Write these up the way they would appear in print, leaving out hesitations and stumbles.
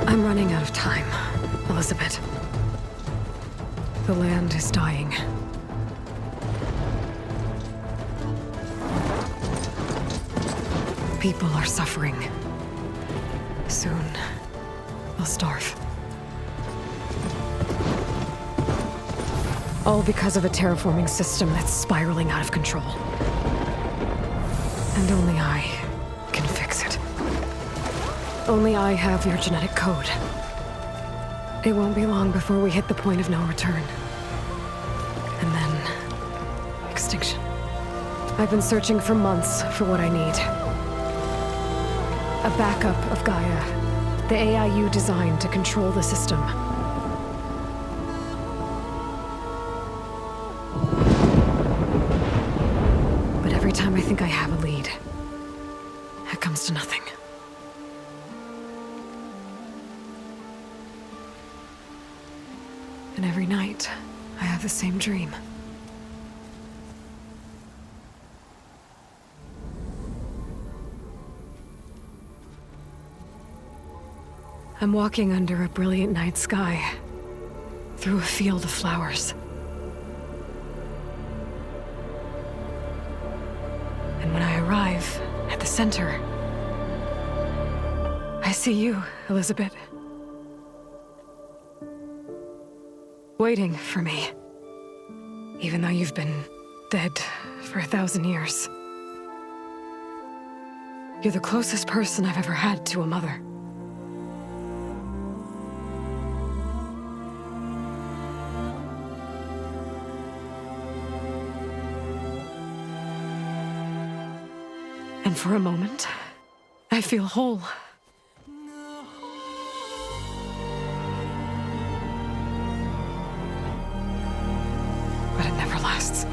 I'm running out of time, Elizabeth. The land is dying. People are suffering. Soon, they'll starve. All because of a terraforming system that's spiraling out of control. And only I can fix it. Only I have your genetic code. It won't be long before we hit the point of no return. And then... extinction. I've been searching for months for what I need. A backup of GAIA, the AI you designed to control the system. But every time I think I have a lead, it comes to nothing. And every night, I have the same dream. I'm walking under a brilliant night sky, through a field of flowers. And when I arrive at the center, I see you, Elizabeth. Waiting for me. Even though you've been dead for 1,000 years. You're the closest person I've ever had to a mother. And for a moment, I feel whole. But it never lasts.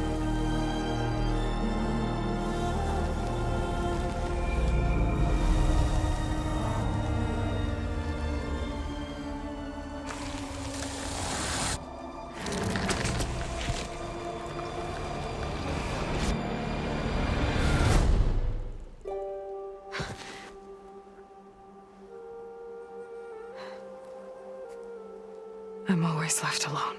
I'm always left alone.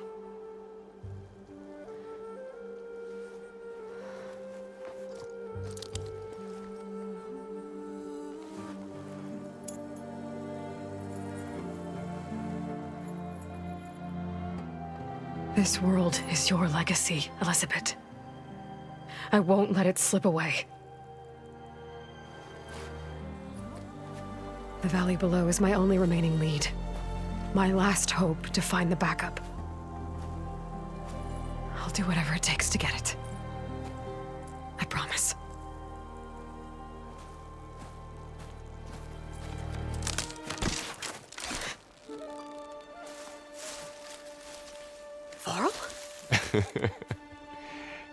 This world is your legacy, Elizabeth. I won't let it slip away. The valley below is my only remaining lead. My last hope to find the backup. I'll do whatever it takes to get it. I promise. Varl?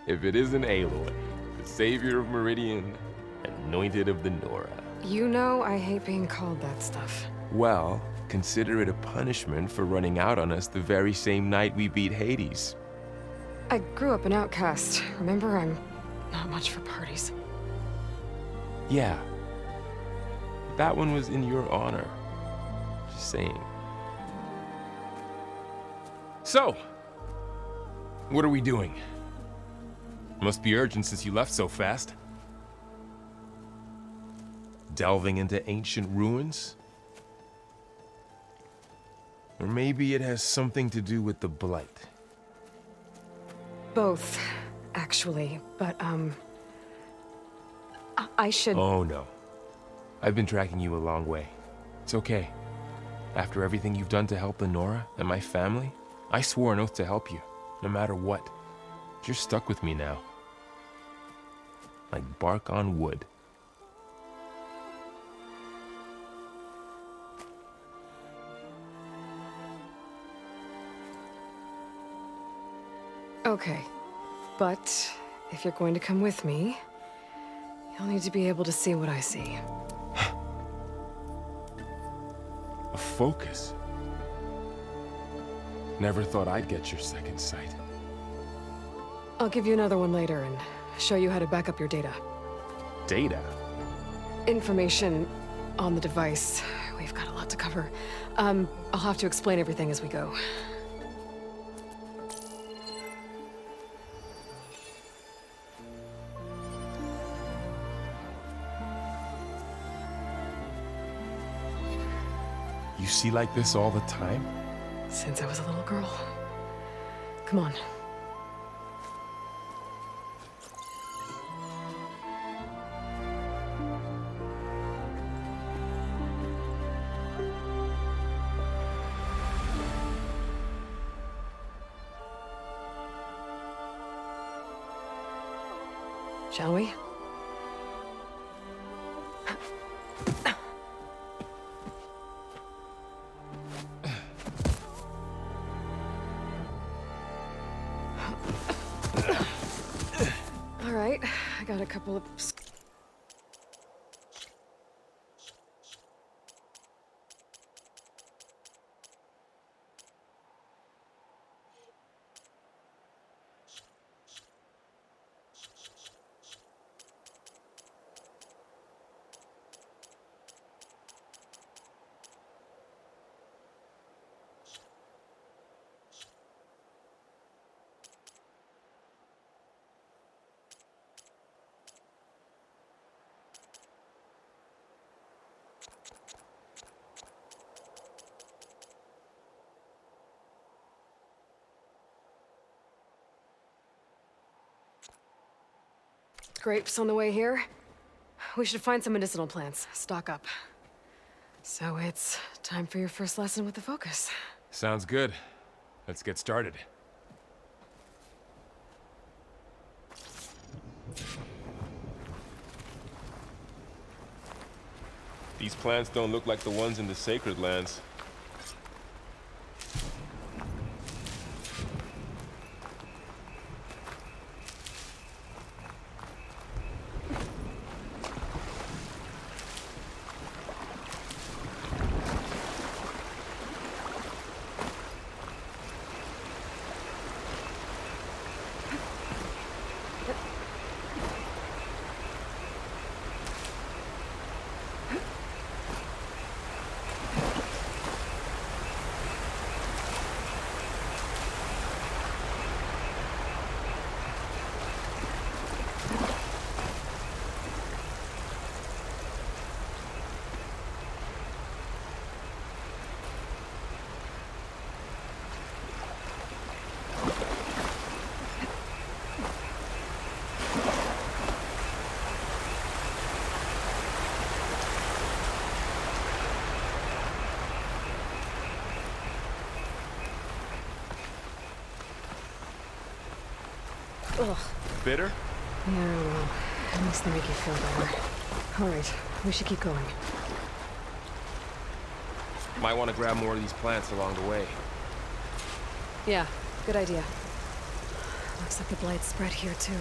If it isn't Aloy, the savior of Meridian, anointed of the Nora. You know I hate being called that stuff. Well, consider it a punishment for running out on us the very same night we beat Hades. I grew up an outcast. Remember, I'm not much for parties. Yeah. That one was in your honor. Just saying. So, what are we doing? Must be urgent since you left so fast. Delving into ancient ruins? Or maybe it has something to do with the Blight. Both, actually. But, I should... Oh, no. I've been tracking you a long way. It's okay. After everything you've done to help Lenora and my family, I swore an oath to help you, no matter what. You're stuck with me now. Like bark on wood. Okay. But, if you're going to come with me, you'll need to be able to see what I see. A focus? Never thought I'd get your second sight. I'll give you another one later and show you how to back up your data. Data? Information on the device. We've got a lot to cover. I'll have to explain everything as we go. You see like this all the time? Since I was a little girl. Come on. Shall we? All right, I got a couple of... grapes on the way here. We should find some medicinal plants, stock up. So it's time for your first lesson with the focus. Sounds good. Let's get started. These plants don't look like the ones in the Sacred Lands. Ugh. Bitter? Yeah, well, at least they make you feel better. All right, we should keep going. Might want to grab more of these plants along the way. Yeah, good idea. Looks like the Blight's spread here, too.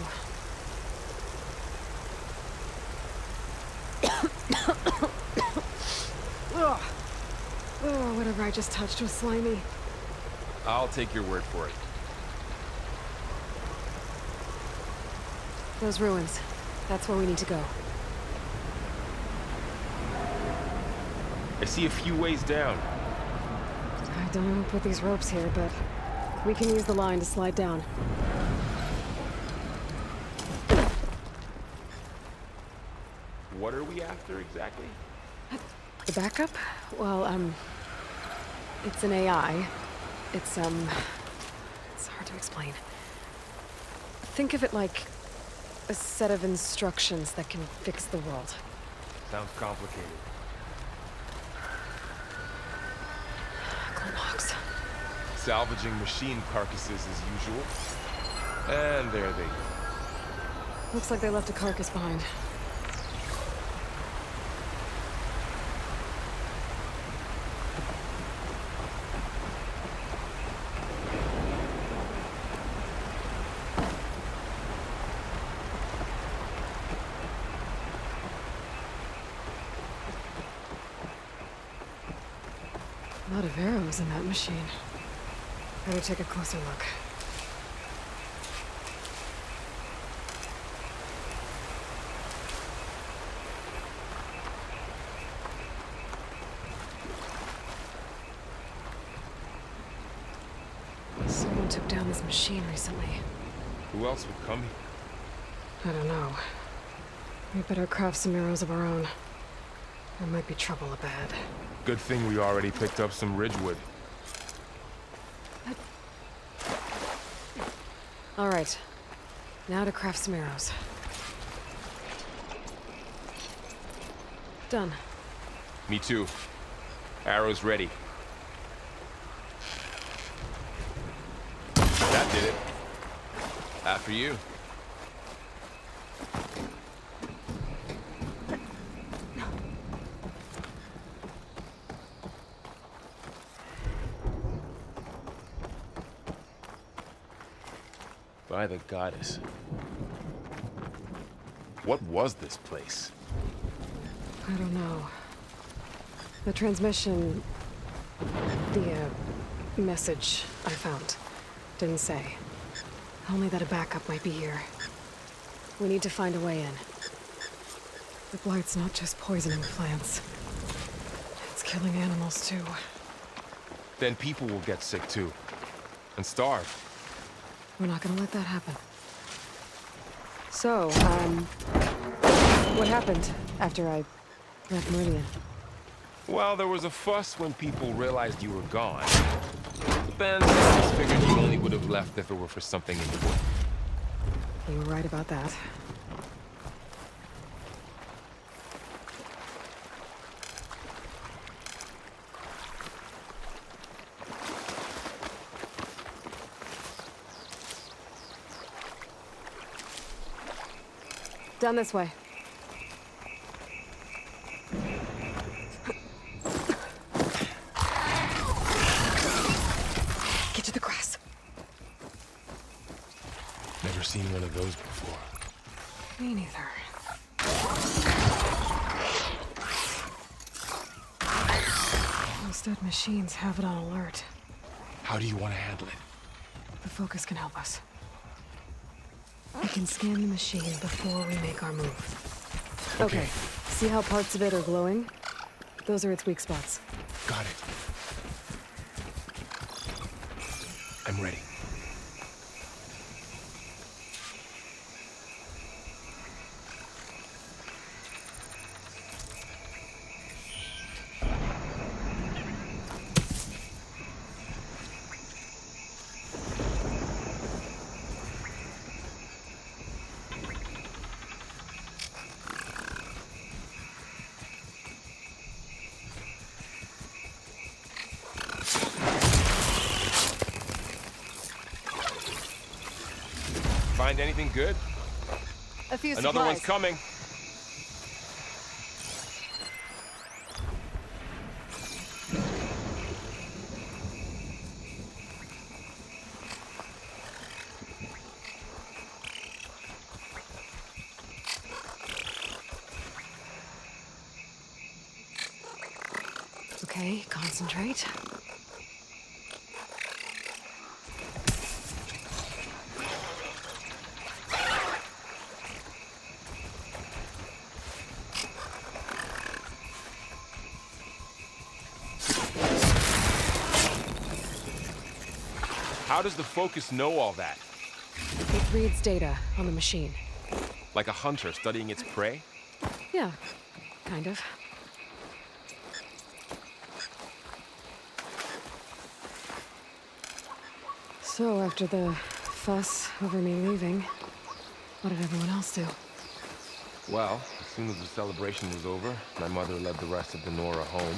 Ugh. Oh, whatever I just touched was slimy. I'll take your word for it. Those ruins. That's where we need to go. I see a few ways down. I don't know who put these ropes here, but we can use the line to slide down. What are we after exactly? The backup? Well, It's an AI. It's hard to explain. Think of it like a set of instructions that can fix the world. Sounds complicated. Logs. Salvaging machine carcasses as usual. And there they go. Looks like they left a carcass behind. A lot of arrows in that machine. Better take a closer look. Someone took down this machine recently. Who else would come here? I don't know. We better craft some arrows of our own. There might be trouble ahead. Good thing we already picked up some ridgewood. All right. Now to craft some arrows. Done. Me too. Arrows ready. That did it. After you. By the goddess. What was this place? I don't know. The transmission... the, message I found didn't say. Only that a backup might be here. We need to find a way in. The blight's not just poisoning plants. It's killing animals, too. Then people will get sick too. And starve. We're not gonna let that happen. So, what happened after I left Meridian? Well, there was a fuss when people realized you were gone. But then I just figured you only would have left if it were for something important. You were right about that. Down this way. Get to the grass. Never seen one of those before. Me neither. Those dead machines have it on alert. How do you want to handle it? The focus can help us. We can scan the machine before we make our move. Okay. See how parts of it are glowing? Those are its weak spots. Got it. I'm ready. Find anything good? A few supplies. Another one's coming. Okay, concentrate. How does the focus know all that? It reads data on the machine. Like a hunter studying its prey? Yeah, kind of. So, after the fuss over me leaving, what did everyone else do? Well, as soon as the celebration was over, my mother led the rest of the Nora home.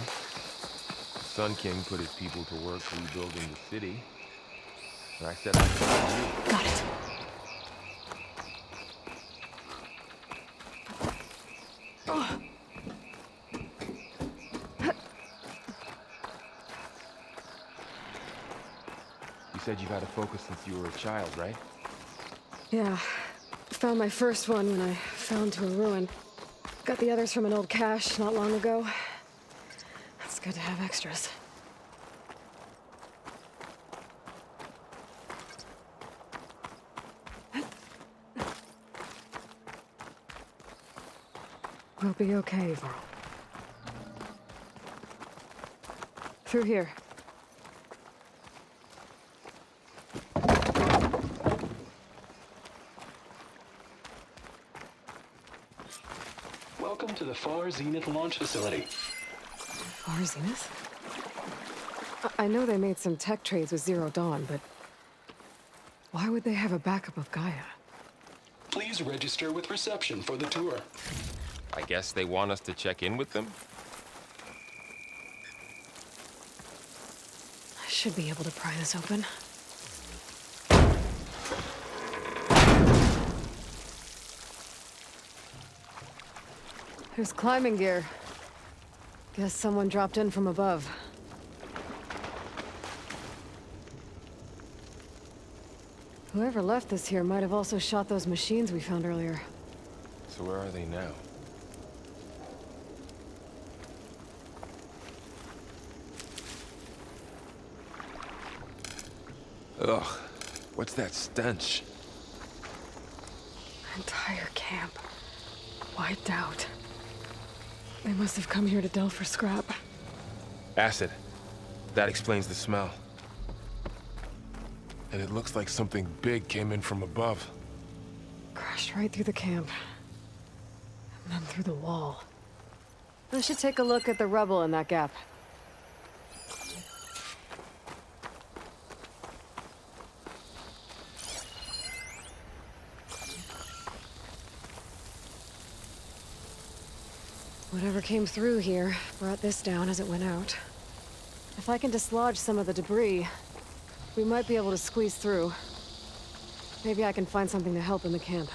The Sun King put his people to work rebuilding the city. And I said I'd follow you. Got it. You said you've had a focus since you were a child, right? Yeah. Found my first one when I fell into a ruin. Got the others from an old cache not long ago. It's good to have extras. We'll be okay, Varl. Through here. Welcome to the Far Zenith launch facility. Far Zenith? I know they made some tech trades with Zero Dawn, but why would they have a backup of Gaia? Please register with reception for the tour. I guess they want us to check in with them? I should be able to pry this open. There's climbing gear. Guess someone dropped in from above. Whoever left this here might have also shot those machines we found earlier. So where are they now? Ugh, what's that stench? Entire camp. Wiped out. They must have come here to delve for scrap. Acid. That explains the smell. And it looks like something big came in from above. Crashed right through the camp. And then through the wall. I should take a look at the rubble in that gap. Whatever came through here brought this down as it went out. If I can dislodge some of the debris, we might be able to squeeze through. Maybe I can find something to help in the camp.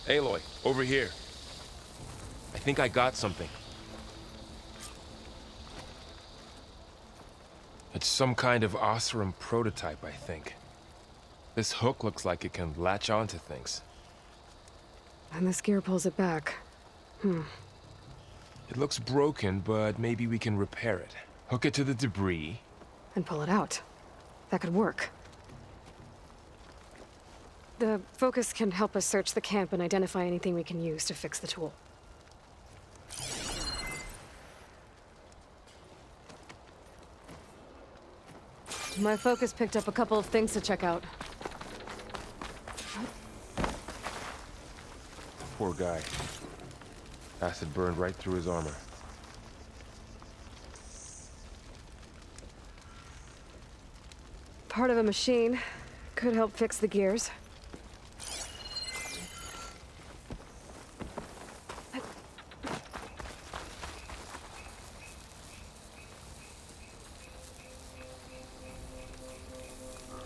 Aloy, over here. I think I got something. It's some kind of Oseram prototype, I think. This hook looks like it can latch onto things. And this gear pulls it back. It looks broken, but maybe we can repair it. Hook it to the debris. And pull it out. That could work. The focus can help us search the camp and identify anything we can use to fix the tool. My focus picked up a couple of things to check out. Poor guy. Acid burned right through his armor. Part of a machine. Could help fix the gears.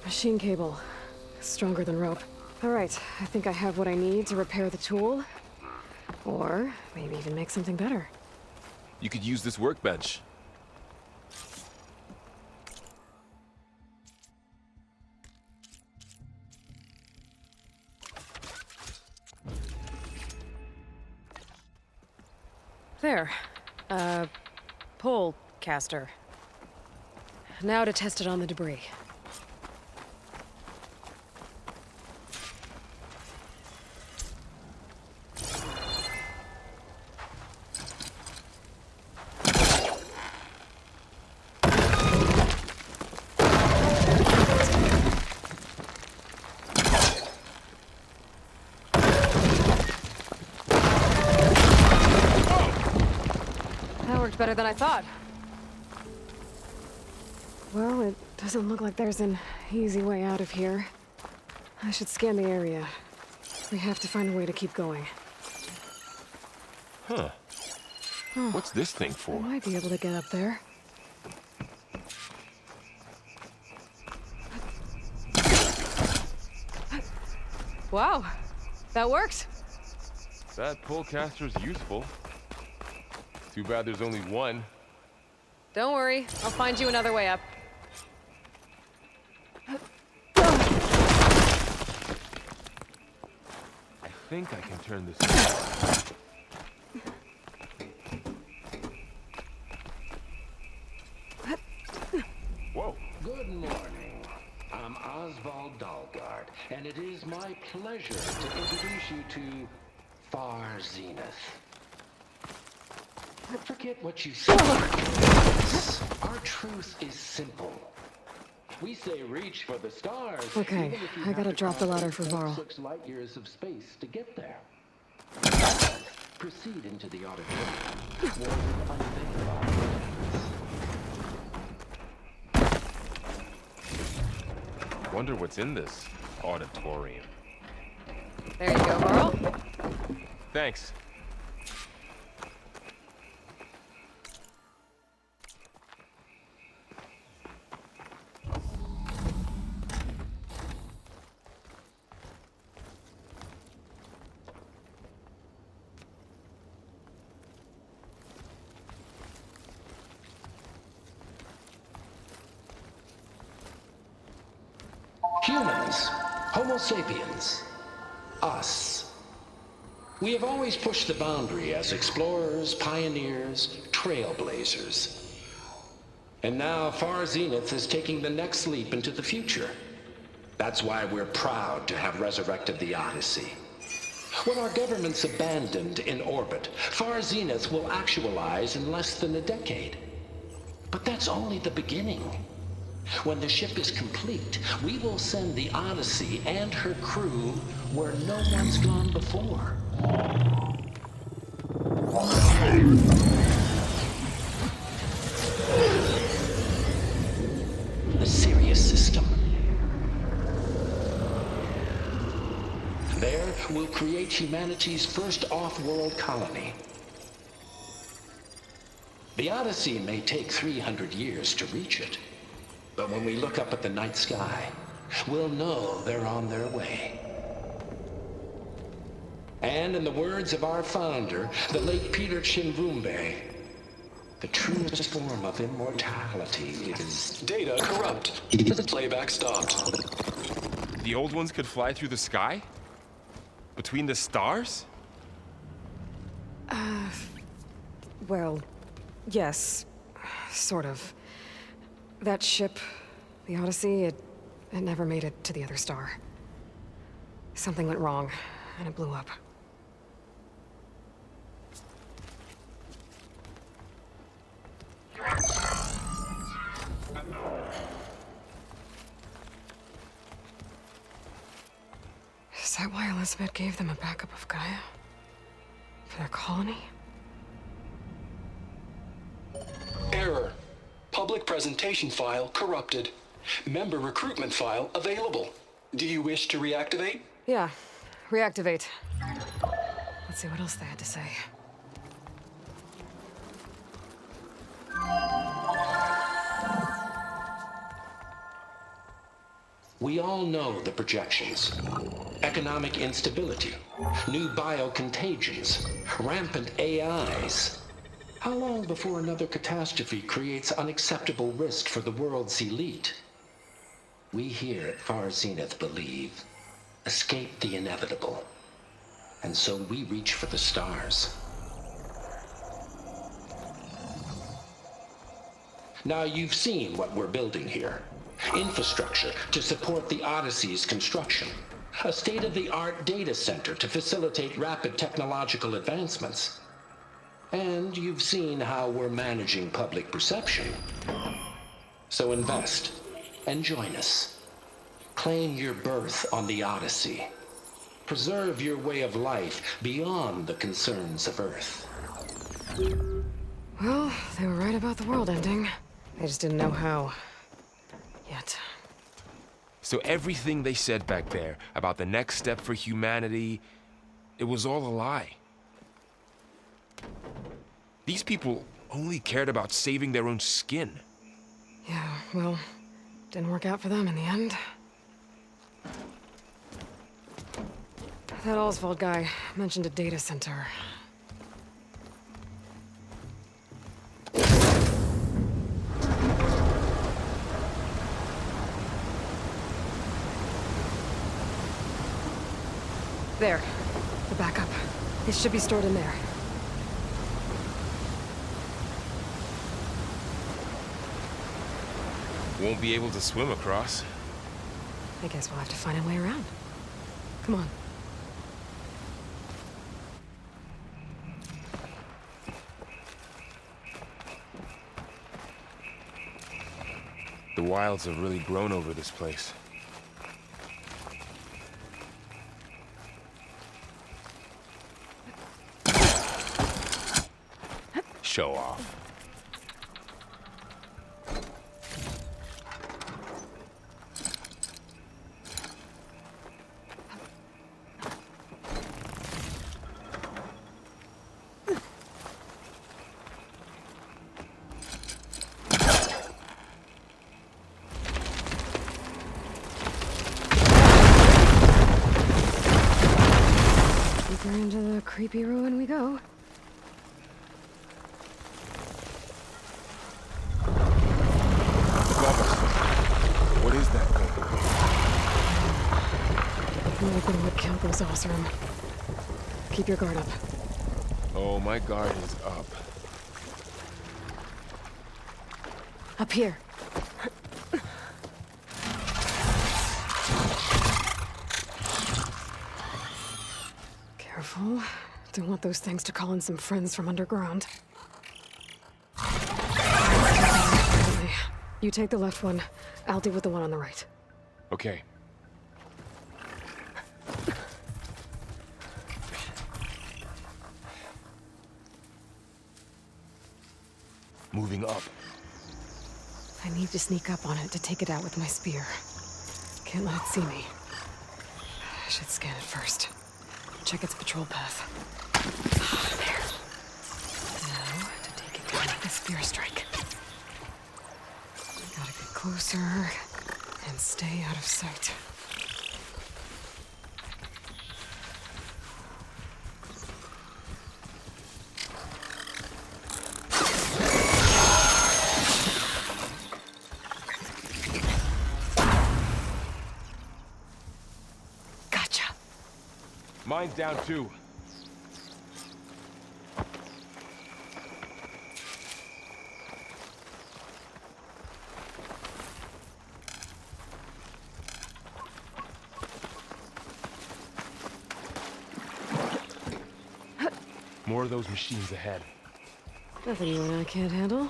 Machine cable. Stronger than rope. All right, I think I have what I need to repair the tool. Or maybe even make something better. You could use this workbench. There. Pole caster. Now to test it on the debris. Better than I thought. Well, it doesn't look like there's an easy way out of here. I should scan the area. We have to find a way to keep going. Huh. Oh, What's this thing I for? might be able to get up there. Wow, that worked. That pullcaster's useful. Too bad there's only one. Don't worry, I'll find you another way up. I think I can turn this on. Whoa. Good morning. I'm Oswald Dalgard, and it is my pleasure to introduce you to Far Zenith. Forget what you said. Our truth is simple. We say reach for the stars. Okay, even if you I have gotta to drop the cross ladder for Varl. 6 light years of space to get there. Proceed into the auditorium, where we'll unveil our plans. Wonder what's in this auditorium. There you go, Varl. Thanks. Humans, Homo sapiens, us. We have always pushed the boundary as explorers, pioneers, trailblazers. And now Far Zenith is taking the next leap into the future. That's why we're proud to have resurrected the Odyssey. What our governments abandoned in orbit, Far Zenith will actualize in less than a decade. But that's only the beginning. When the ship is complete, we will send the Odyssey and her crew where no one's gone before. The Sirius system. There, we'll create humanity's first off-world colony. The Odyssey may take 300 years to reach it. But when we look up at the night sky, we'll know they're on their way. And in the words of our founder, the late Peter Chinvumbe, the truest form of immortality is... Data corrupt. Playback stopped. The old ones could fly through the sky? Between the stars? Well, yes, sort of. That ship, the Odyssey, it never made it to the other star. Something went wrong, and it blew up. Is that why Elizabeth gave them a backup of Gaia? For their colony? Error. Public presentation file corrupted. Member recruitment file available. Do you wish to reactivate? Yeah, reactivate. Let's see what else they had to say. We all know the projections. Economic instability, new biocontagions, rampant AIs. How long before another catastrophe creates unacceptable risk for the world's elite? We here at Far Zenith believe, escape the inevitable. And so we reach for the stars. Now you've seen what we're building here. Infrastructure to support the Odyssey's construction. A state-of-the-art data center to facilitate rapid technological advancements. And you've seen how we're managing public perception. So invest and join us. Claim your berth on the Odyssey. Preserve your way of life beyond the concerns of Earth. Well, they were right about the world ending. They just didn't know how. it. So everything they said back there about the next step for humanity, it was all a lie. These people only cared about saving their own skin. Yeah, well, didn't work out for them in the end. That Oswald guy mentioned a data center. There. The backup. It should be stored in there. Won't be able to swim across. I guess we'll have to find a way around. Come on. The wilds have really grown over this place. Show off. Deeper into the creepy ruin we go. What is that thing? Might have been what killed those Osram. Keep your guard up. Oh, my guard is up. Up here. Careful. Don't want those things to call in some friends from underground. You take the left one. I'll deal with the one on the right. Okay. Moving up. I need to sneak up on it to take it out with my spear. Can't let it see me. I should scan it first. Check its patrol path. There. Now, to take it down with a spear strike. Gotta get closer and stay out of sight. Gotcha. Mine's down too. More of those machines ahead. Nothing you and I can't handle.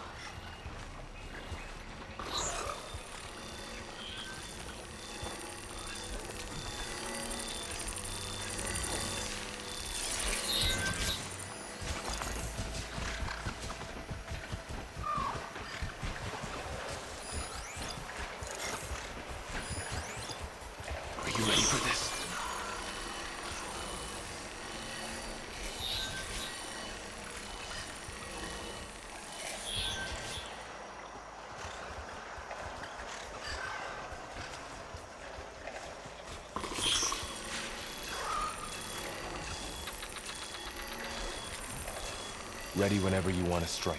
Are you ready for this? Ready whenever you want to strike.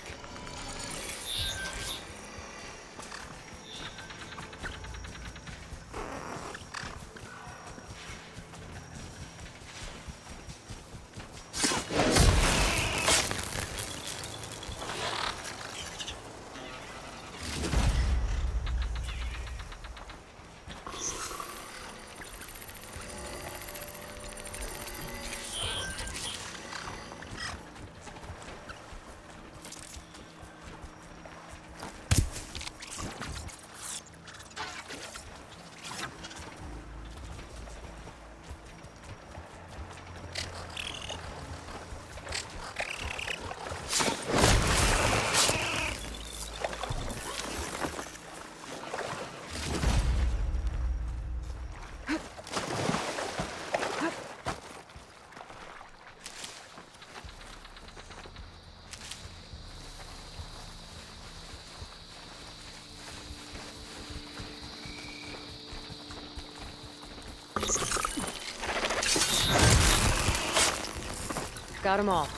Got them all.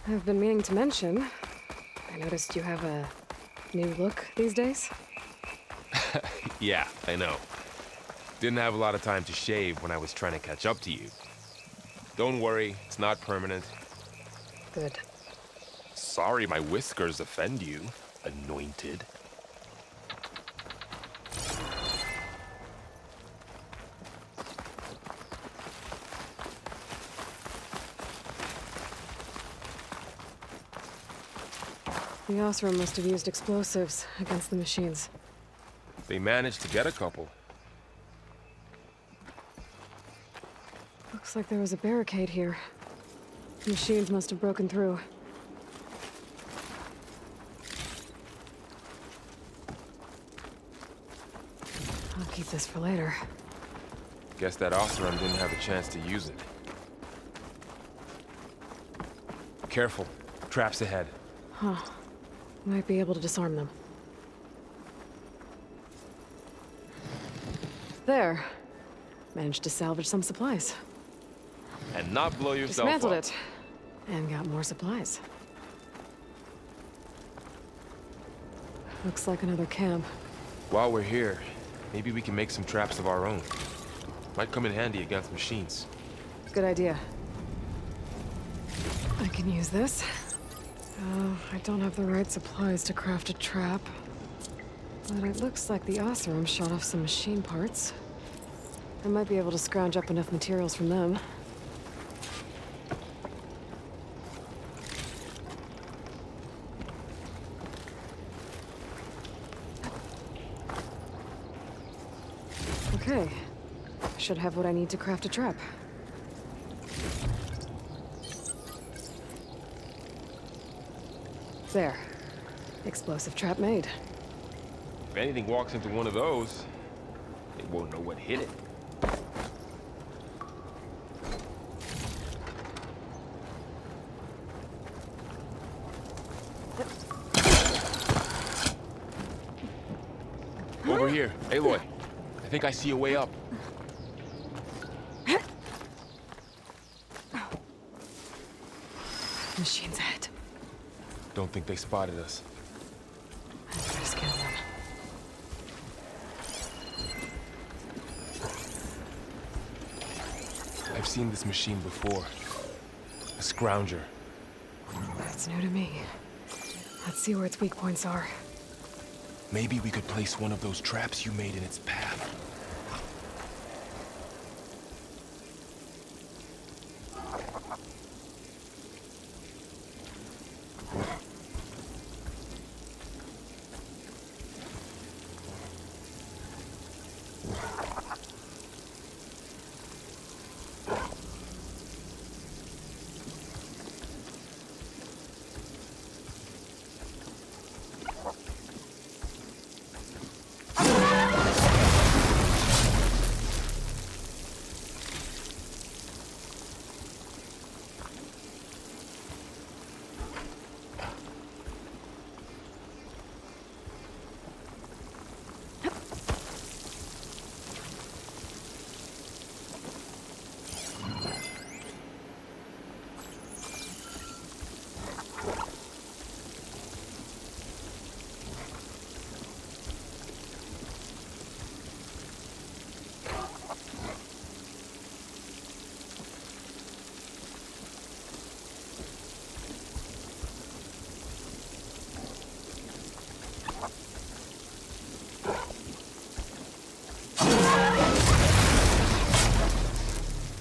I've been meaning to mention, I noticed you have a new look these days. Yeah, I know. Didn't have a lot of time to shave when I was trying to catch up to you. Don't worry, it's not permanent. Good. Sorry my whiskers offend you, anointed. The Osram must have used explosives against the machines. They managed to get a couple. Looks like there was a barricade here. The machines must have broken through. I'll keep this for later. Guess that Osram didn't have a chance to use it. Careful. Traps ahead. Huh. Might be able to disarm them. There. Managed to salvage some supplies. And not blow yourself Dismantled up. it. And got more supplies. Looks like another camp. While we're here, maybe we can make some traps of our own. Might come in handy against machines. Good idea. I can use this. Oh, I don't have the right supplies to craft a trap. But it looks like the Osram shot off some machine parts. I might be able to scrounge up enough materials from them. Okay. Should have what I need to craft a trap. There. Explosive trap made. If anything walks into one of those, they won't know what hit it. Over here, Aloy. I think I see a way up. Machine's ahead. Don't think they spotted us. I better scan them. I've seen this machine before. A scrounger. That's new to me. Let's see where its weak points are. Maybe we could place one of those traps you made in its path.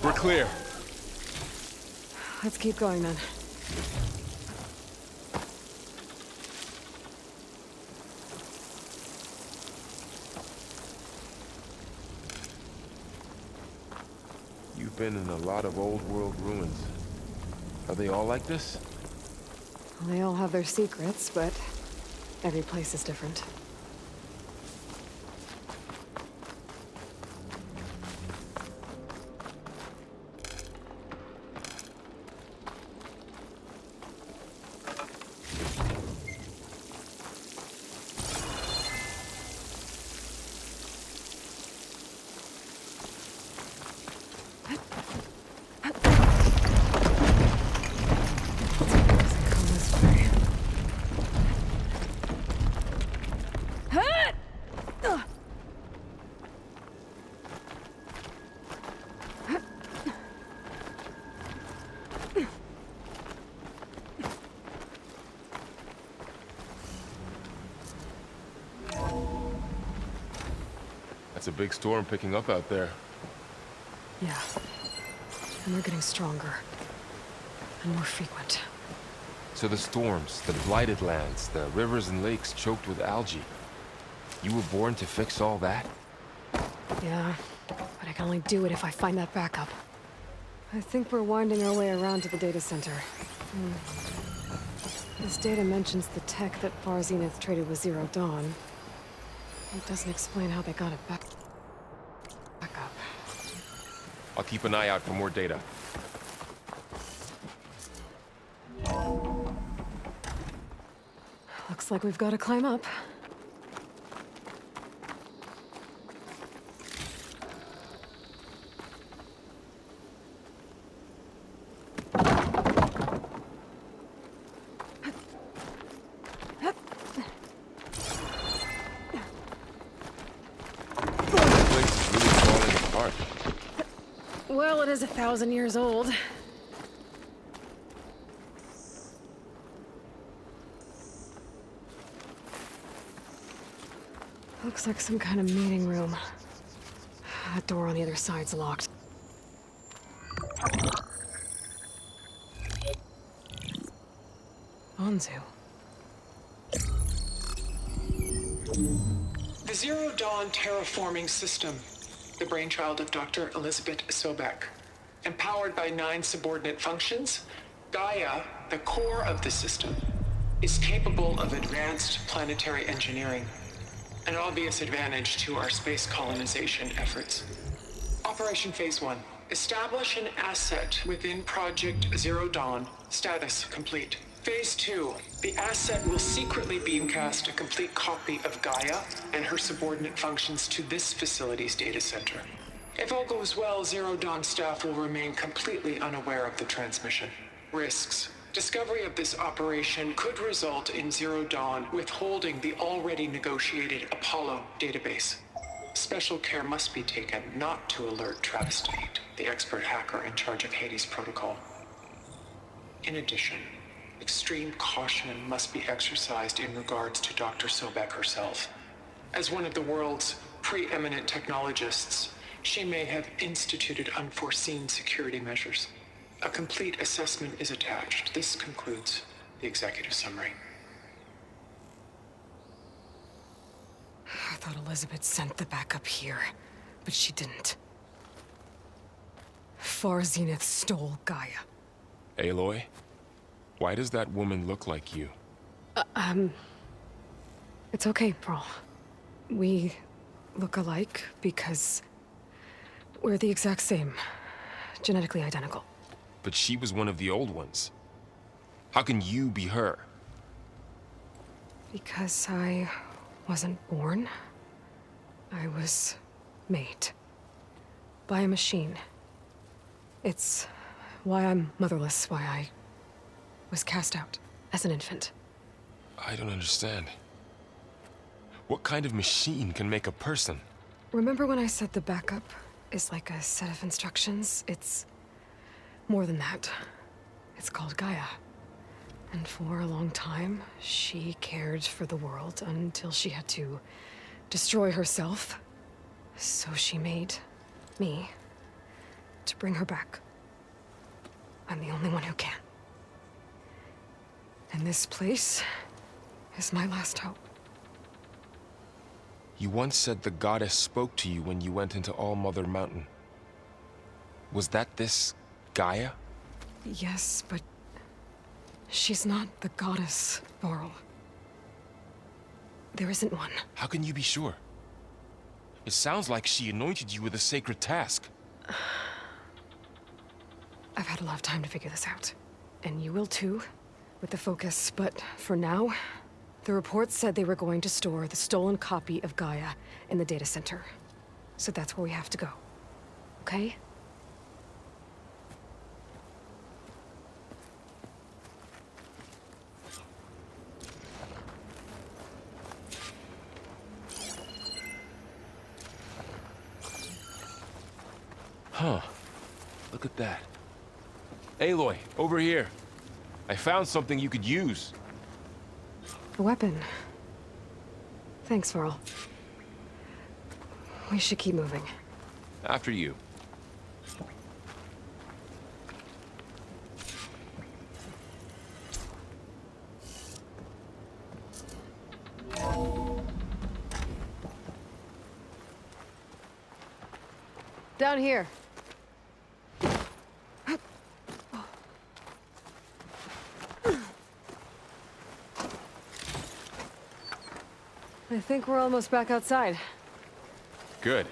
We're clear. Let's keep going then. You've been in a lot of old world ruins. Are they all like this? They all have their secrets, but every place is different. It's a big storm picking up out there. Yeah. And they're getting stronger. And more frequent. So the storms, the blighted lands, the rivers and lakes choked with algae. You were born to fix all that? Yeah, but I can only do it if I find that backup. I think we're winding our way around to the data center. This data mentions the tech that Far Zenith traded with Zero Dawn. It doesn't explain how they got it back up. I'll keep an eye out for more data. Looks like we've got to climb up. Well, it is 1,000 years old. Looks like some kind of meeting room. That door on the other side's locked. Anzu. The Zero Dawn terraforming system, the brainchild of Dr. Elizabeth Sobek. Empowered by 9 subordinate functions, GAIA, the core of the system, is capable of advanced planetary engineering, an obvious advantage to our space colonization efforts. Operation Phase 1. Establish an asset within Project Zero Dawn. Status complete. Phase 2. The asset will secretly beamcast a complete copy of GAIA and her subordinate functions to this facility's data center. If all goes well, Zero Dawn staff will remain completely unaware of the transmission. Risks. Discovery of this operation could result in Zero Dawn withholding the already negotiated Apollo database. Special care must be taken not to alert Travis Tate, the expert hacker in charge of Hades Protocol. In addition, extreme caution must be exercised in regards to Dr. Sobek herself. As one of the world's preeminent technologists, she may have instituted unforeseen security measures. A complete assessment is attached. This concludes the executive summary. I thought Elizabeth sent the backup here, but she didn't. Far Zenith stole GAIA. Aloy? Why does that woman look like you? It's okay, Varl. We look alike because we're the exact same. Genetically identical. But she was one of the old ones. How can you be her? Because I wasn't born. I was made. By a machine. It's why I'm motherless, why I was cast out as an infant. I don't understand. What kind of machine can make a person? Remember when I said the backup is like a set of instructions? It's more than that. It's called GAIA. And for a long time, she cared for the world until she had to destroy herself. So she made me to bring her back. I'm the only one who can. And this place is my last hope. You once said the goddess spoke to you when you went into All-Mother Mountain. Was that this GAIA? Yes, but she's not the goddess, Varl. There isn't one. How can you be sure? It sounds like she anointed you with a sacred task. I've had a lot of time to figure this out. And you will too, with the focus. But for now, the reports said they were going to store the stolen copy of GAIA in the data center. So that's where we have to go. Okay? Huh. Look at that. Aloy, over here. I found something you could use. A weapon. Thanks, Varl. We should keep moving. After you. Down here. I think we're almost back outside. Good.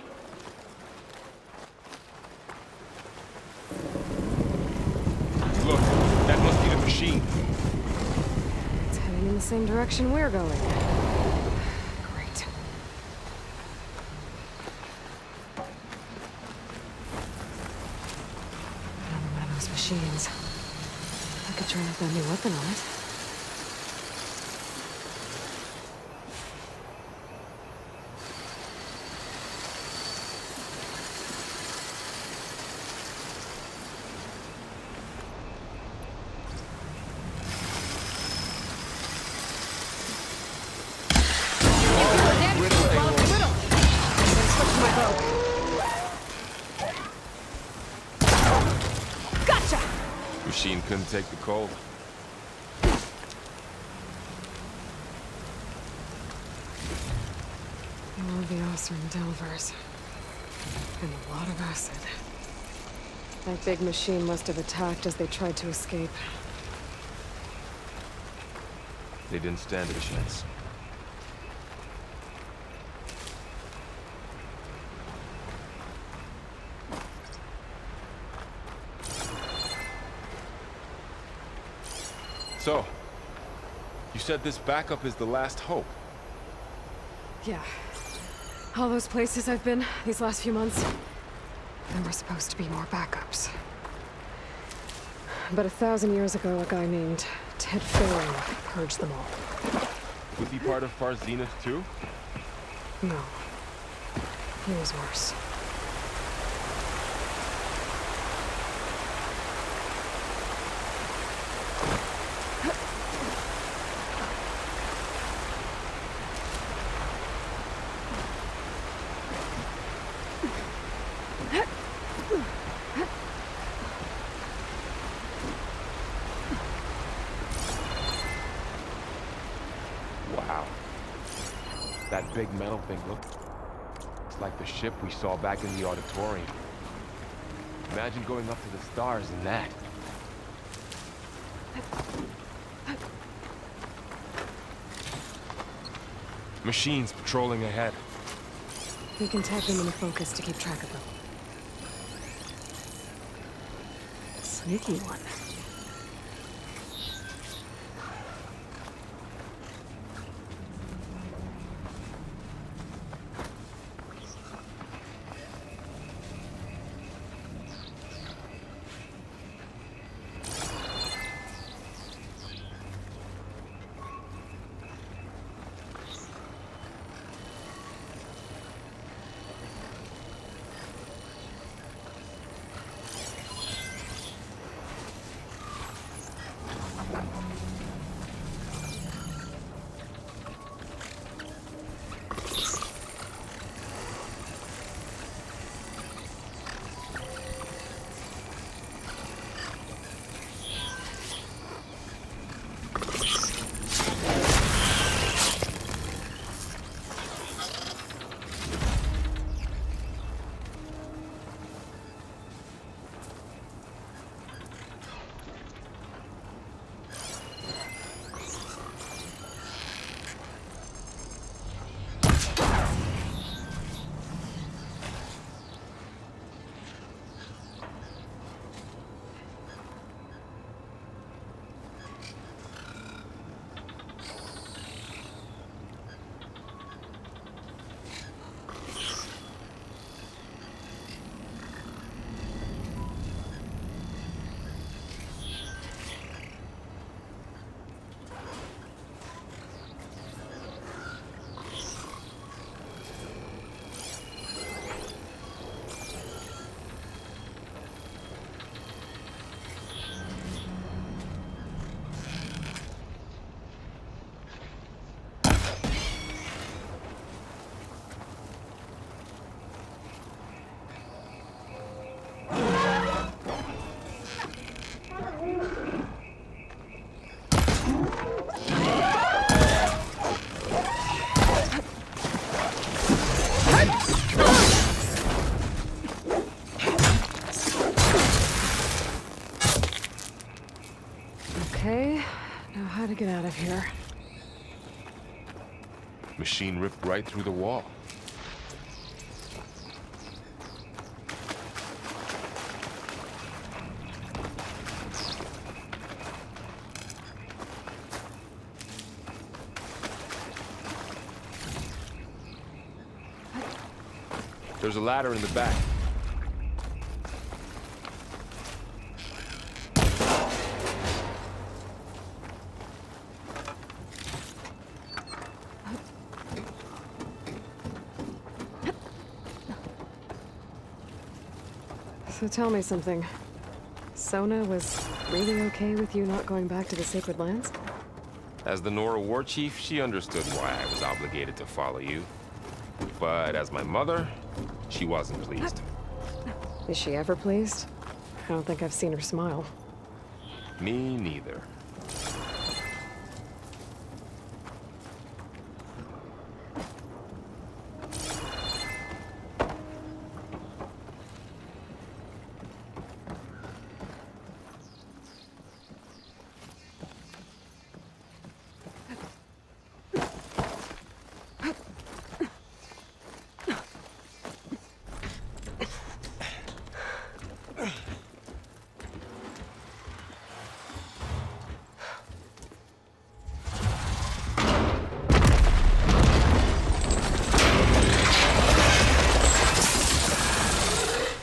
Look, that must be the machine. It's heading in the same direction we're going. Great. Another one of those machines. I could turn up that new weapon on it. Machine couldn't take the cold. All the Ossern Delvers. And a lot of acid. That big machine must have attacked as they tried to escape. They didn't stand a chance. So, you said this backup is the last hope. Yeah. All those places I've been these last few months, there were supposed to be more backups. But 1,000 years ago, a guy named Ted Farron purged them all. Was he part of Far's Zenith too? No. He was worse. Wow. That big metal thing looks like the ship we saw back in the auditorium. Imagine going up to the stars in that. Machines patrolling ahead. We can tag them into focus to keep track of them. Sneaky one. of here. Machine ripped right through the wall. There's a ladder in the back. So tell me something. Sona was really okay with you not going back to the Sacred Lands? As the Nora war chief, she understood why I was obligated to follow you. But as my mother, she wasn't pleased. Is she ever pleased? I don't think I've seen her smile. Me neither.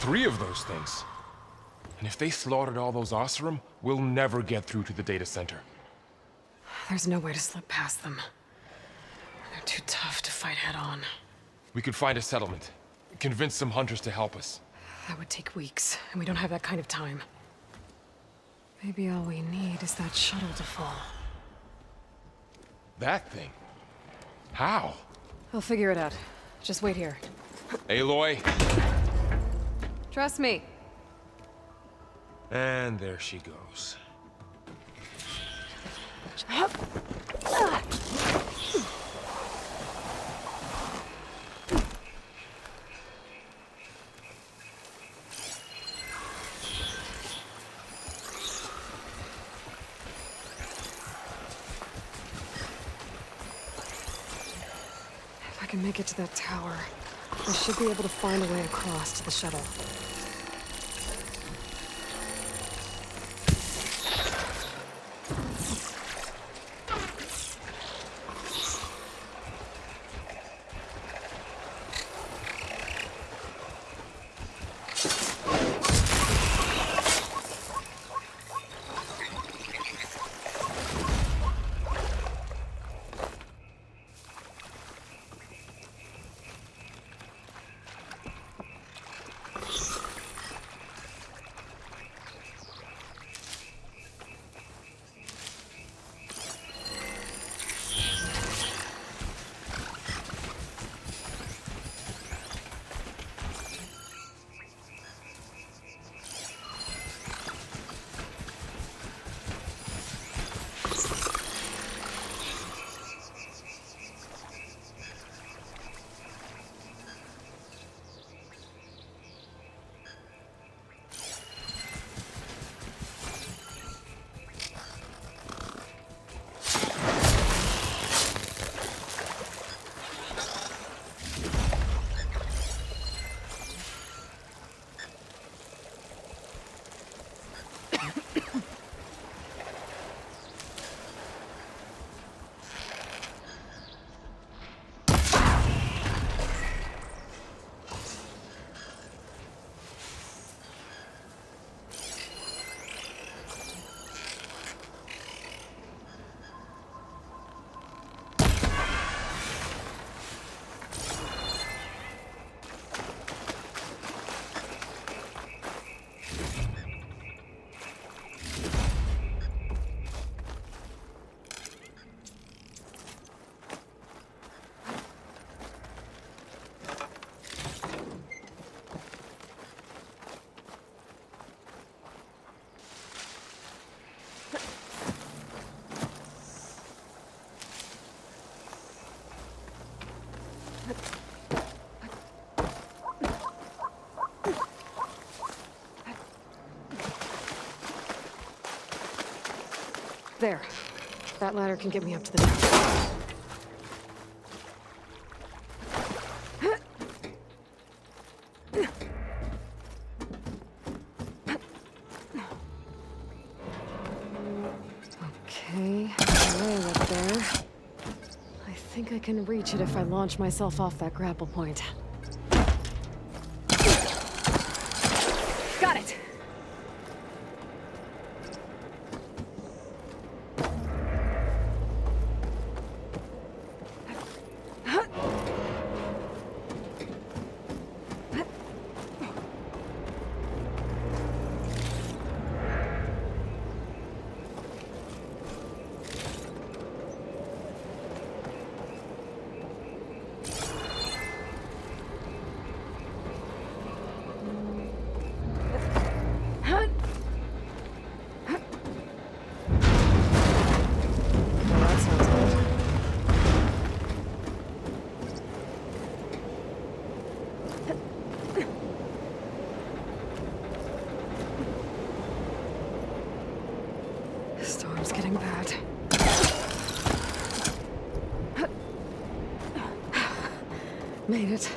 Three of those things. And if they slaughtered all those Oseram, we'll never get through to the data center. There's no way to slip past them. They're too tough to fight head-on. We could find a settlement. Convince some hunters to help us. That would take weeks, and we don't have that kind of time. Maybe all we need is that shuttle to fall. That thing? How? I'll figure it out. Just wait here. Aloy. Trust me. And there she goes. If I can make it to that tower, I should be able to find a way across to the shuttle. There. That ladder can get me up to the top. Okay, rail up there. I think I can reach it if I launch myself off that grapple point. Got it! Storm's getting bad. Made it.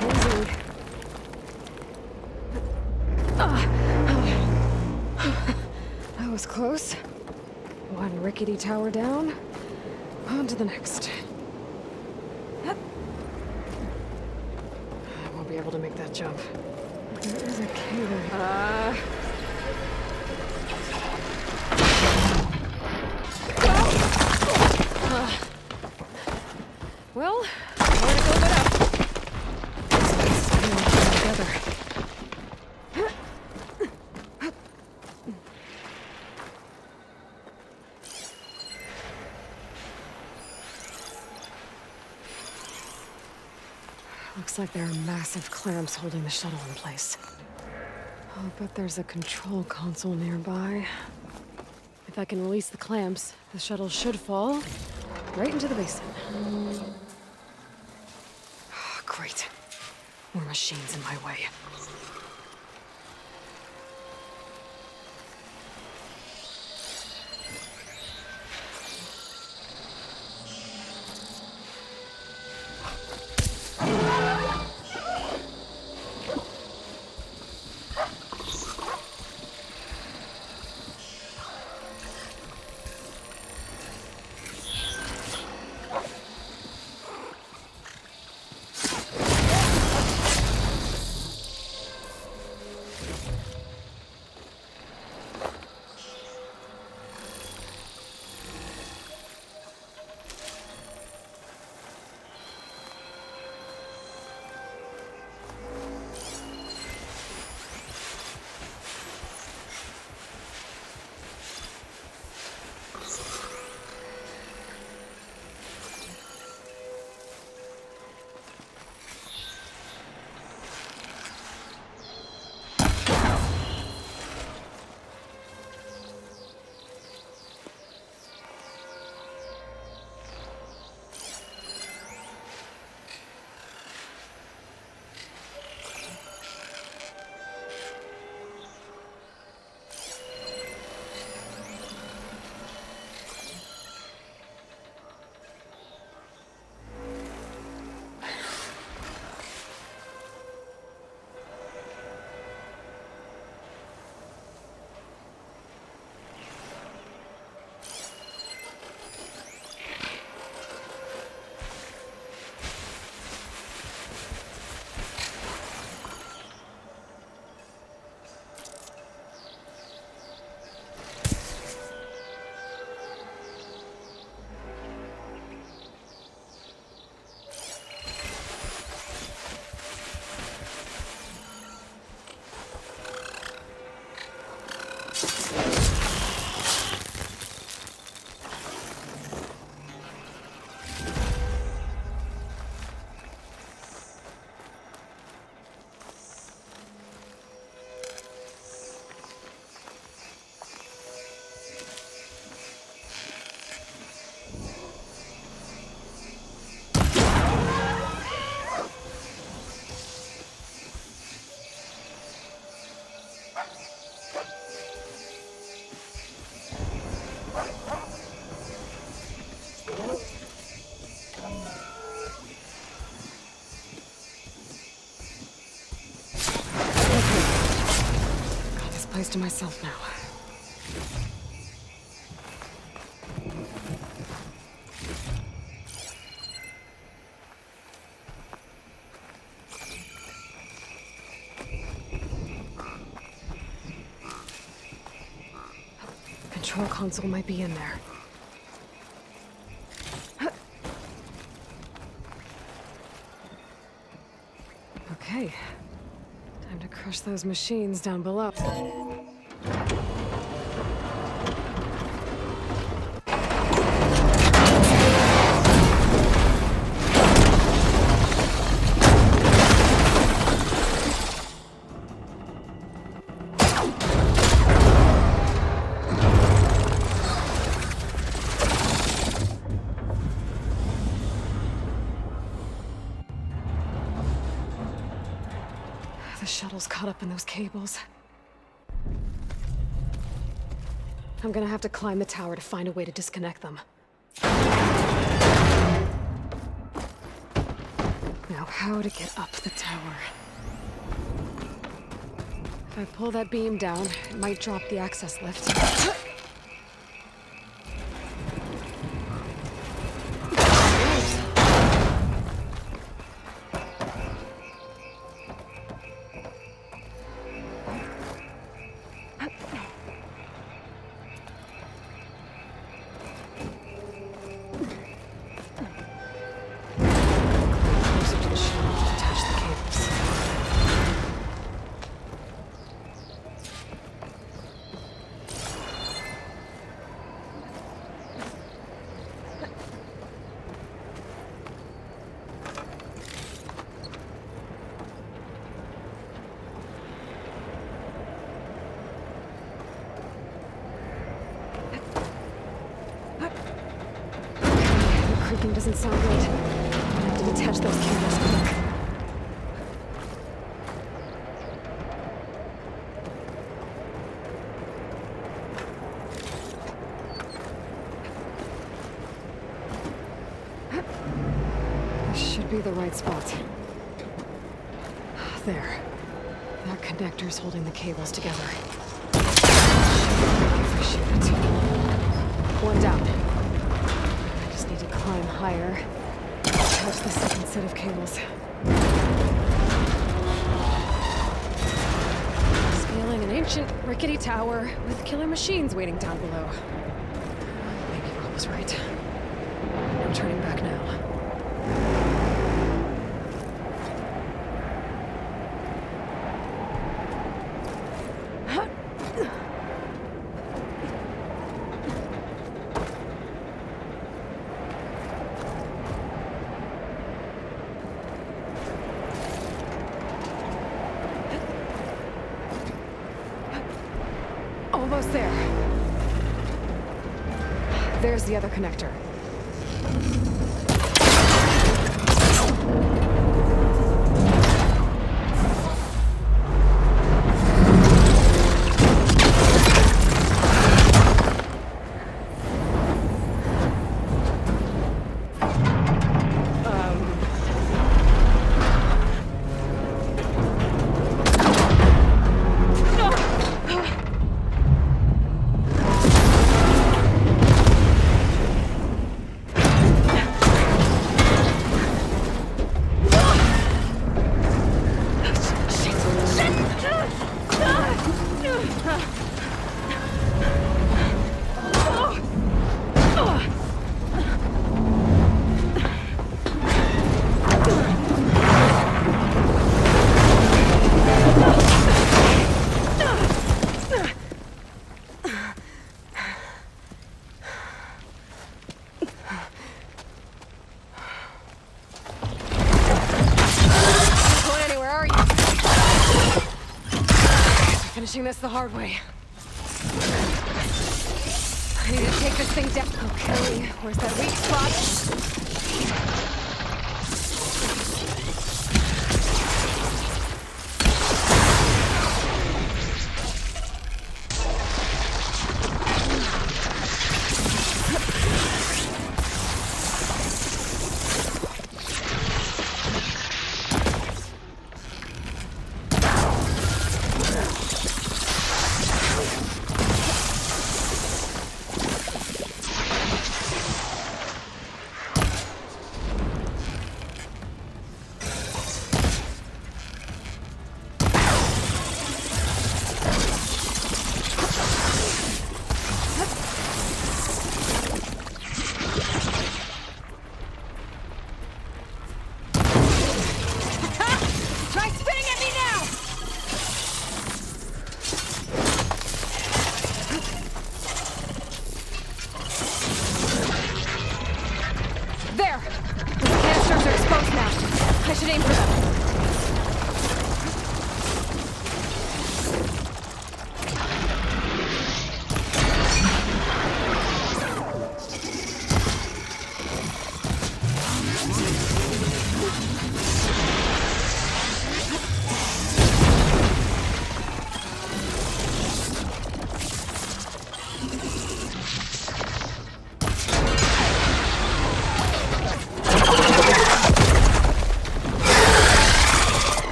Easy. That was close. One rickety tower down. On to the next. I won't be able to make that jump. There is a cable. Well, where to build it up? Together. Looks like there are massive clamps holding the shuttle in place. I'll bet there's a control console nearby. If I can release the clamps, the shuttle should fall right into the basin. Great. More machines in my way. place to myself now. Control console might be in there. Okay. Time to crush those machines down below. The shuttle's caught up in those cables. I'm gonna have to climb the tower to find a way to disconnect them. Now, how to get up the tower? If I pull that beam down, it might drop the access lift. Doesn't sound good. I have to detach those cables quick. This should be the right spot. There. That connector's holding the cables together. If I shoot it. One down. Need to climb higher. Attach the second set of cables. Scaling an ancient, rickety tower with killer machines waiting down below. Maybe Varl was right. No turning back now. Almost there. There's the other connector. Finishing this the hard way. I need to take this thing down. Okay, where's that weak spot?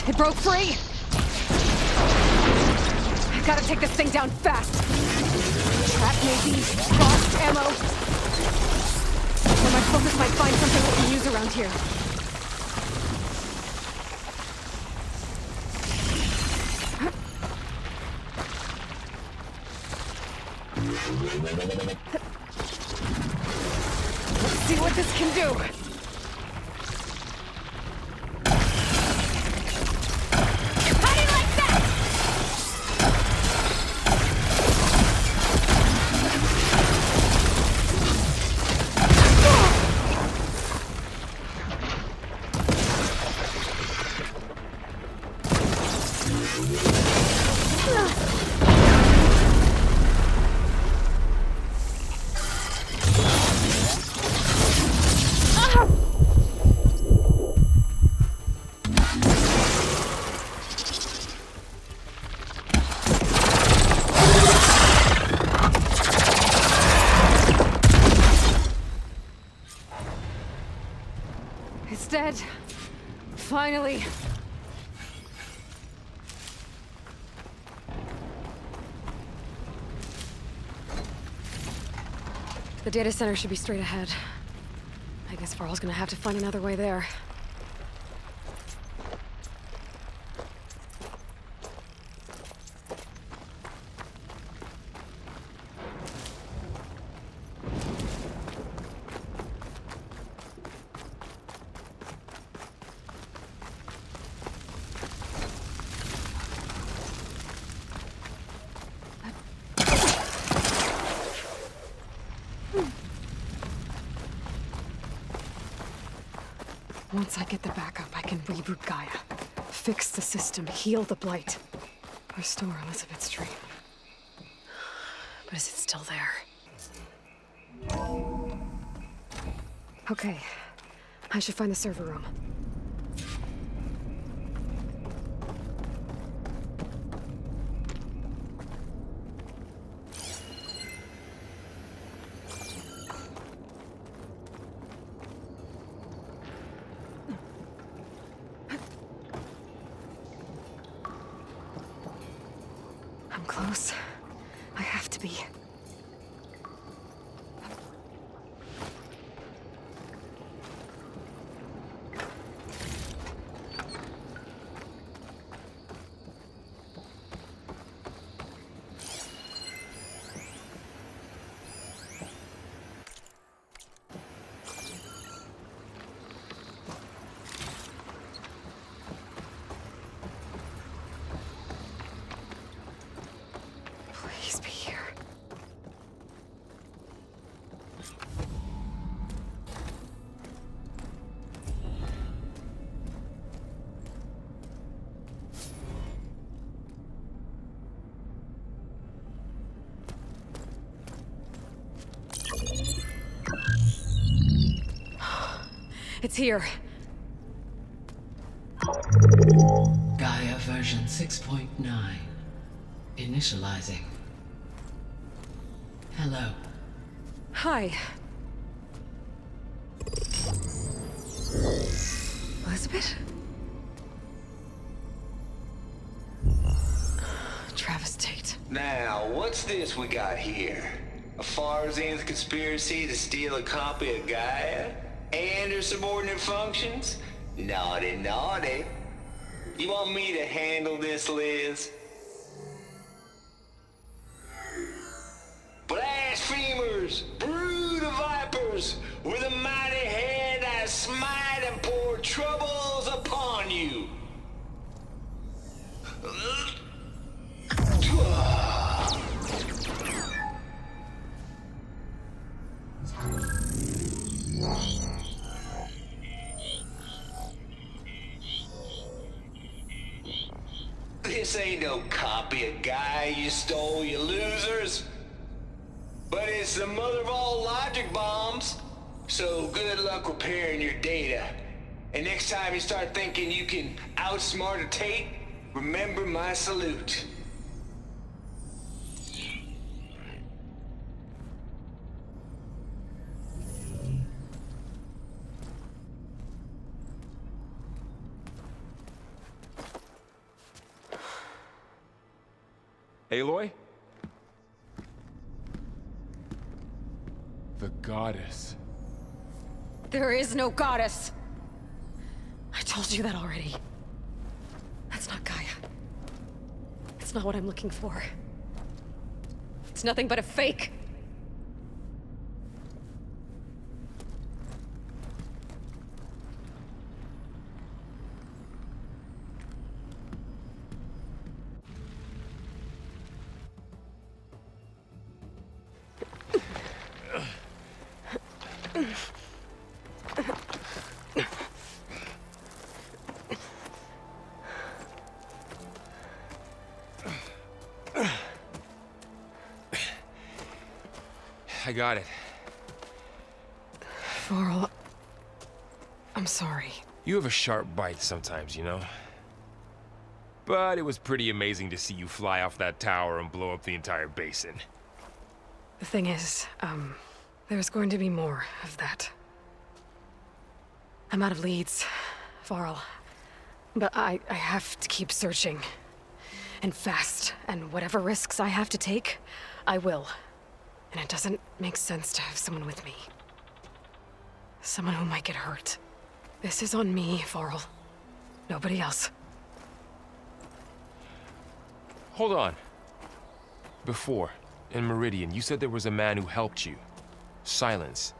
It broke free! I gotta take this thing down fast! Trap maybe, lost ammo. Or my focus might find something we can use around here. Let's see what this can do. How do you like that? It's dead. Finally. The data center should be straight ahead. I guess Varl's gonna have to find another way there. Once I get the backup, I can reboot Gaia. Fix the system, heal the Blight. Restore Elizabeth's dream. But is it still there? Okay. I should find the server room. I'm close. I have to be. Please be here. It's here. Gaia version 6.9. Initializing. Hello. Hi. Elizabeth? Travis Tate. Now, what's this we got here? A Farzan's conspiracy to steal a copy of Gaia? And her subordinate functions? Naughty, naughty. You want me to handle this, Liz? Blasphemers! Brood of vipers! With a mighty hand I smite and pour troubles upon you! This ain't no copy of Gaia you stole, you losers. But it's the mother of all logic bombs. So good luck repairing your data. And next time you start thinking you can outsmart a Tate, remember my salute. Aloy? The goddess. There is no goddess! I told you that already. That's not Gaia. It's not what I'm looking for. It's nothing but a fake! I got it. Varl, I'm sorry. You have a sharp bite sometimes, you know? But it was pretty amazing to see you fly off that tower and blow up the entire basin. The thing is, there's going to be more of that. I'm out of leads, Varl. But I have to keep searching. And fast. And whatever risks I have to take, I will. And it doesn't make sense to have someone with me. Someone who might get hurt. This is on me, Varl. Nobody else. Hold on. Before, in Meridian, you said there was a man who helped you. Sylens.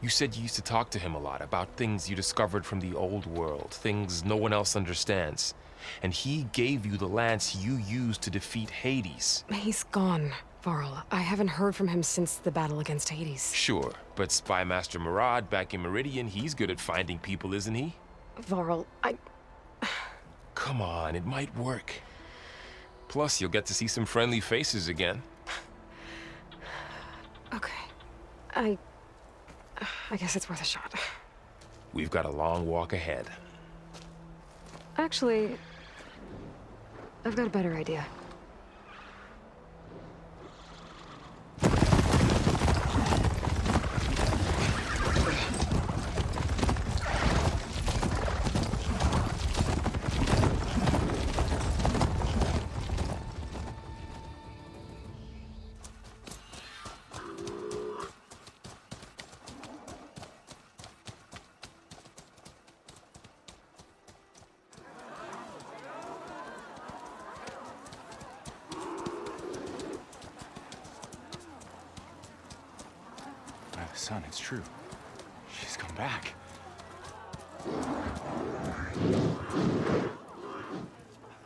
You said you used to talk to him a lot about things you discovered from the old world, things no one else understands. And he gave you the lance you used to defeat Hades. He's gone, Varl. I haven't heard from him since the battle against Hades. Sure, but Spy Master Murad back in Meridian, he's good at finding people, isn't he? Varl, Come on, it might work. Plus, you'll get to see some friendly faces again. Okay. I guess it's worth a shot. We've got a long walk ahead. Actually, I've got a better idea. Son, it's true. She's come back.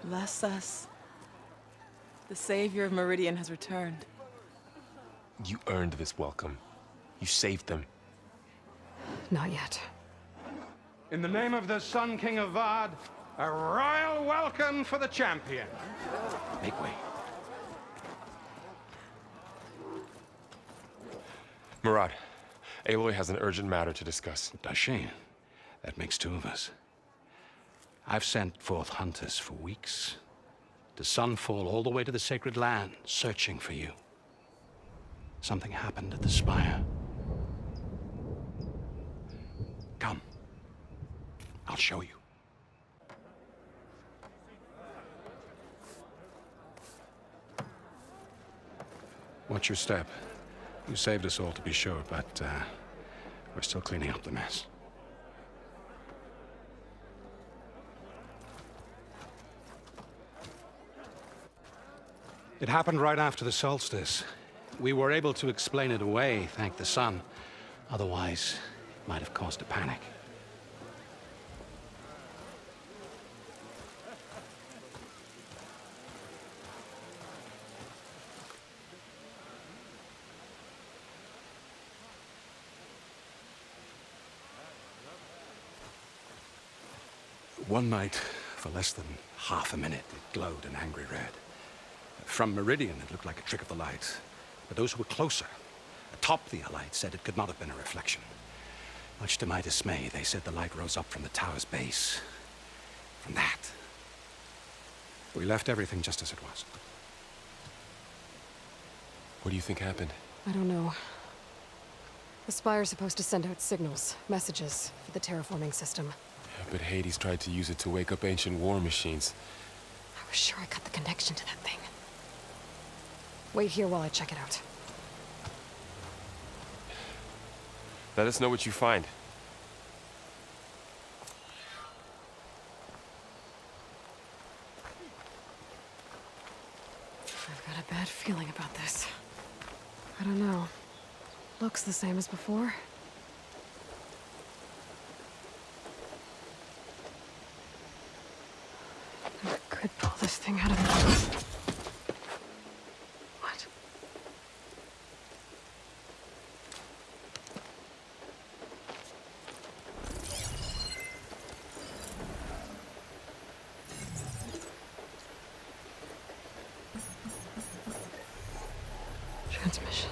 Bless us. The savior of Meridian has returned. You earned this welcome. You saved them. Not yet. In the name of the Sun King Avad, a royal welcome for the champion. Make way. Murad, Aloy has an urgent matter to discuss. Dashane, that makes two of us. I've sent forth hunters for weeks, to sunfall all the way to the sacred land, searching for you. Something happened at the spire. Come. I'll show you. Watch your step. You saved us all, to be sure, but we're still cleaning up the mess. It happened right after the solstice. We were able to explain it away, thank the sun. Otherwise, it might have caused a panic. One night, for less than half a minute, it glowed an angry red. From Meridian, it looked like a trick of the light. But those who were closer, atop the Allied, said it could not have been a reflection. Much to my dismay, they said the light rose up from the tower's base. From that. We left everything just as it was. What do you think happened? I don't know. The Spire's supposed to send out signals, messages, for the terraforming system. Yeah, but Hades tried to use it to wake up ancient war machines. I was sure I got the connection to that thing. Wait here while I check it out. Let us know what you find. I've got a bad feeling about this. I don't know. Looks the same as before. I could pull this thing out of me. What? Transmission.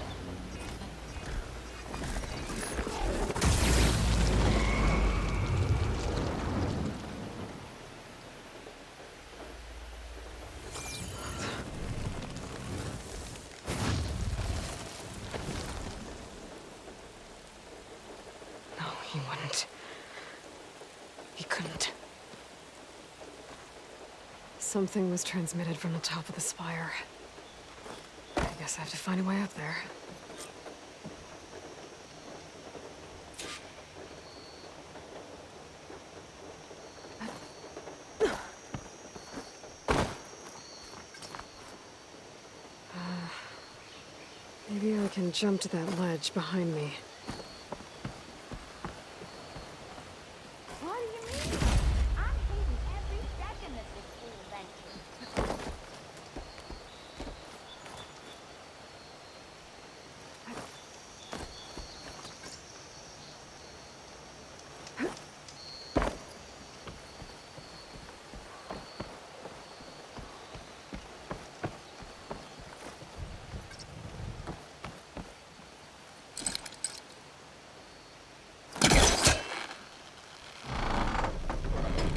No, he wouldn't. He couldn't. Something was transmitted from the top of the spire. I guess I have to find a way up there. Maybe I can jump to that ledge behind me. What do you mean? I'm hating every second of this whole adventure.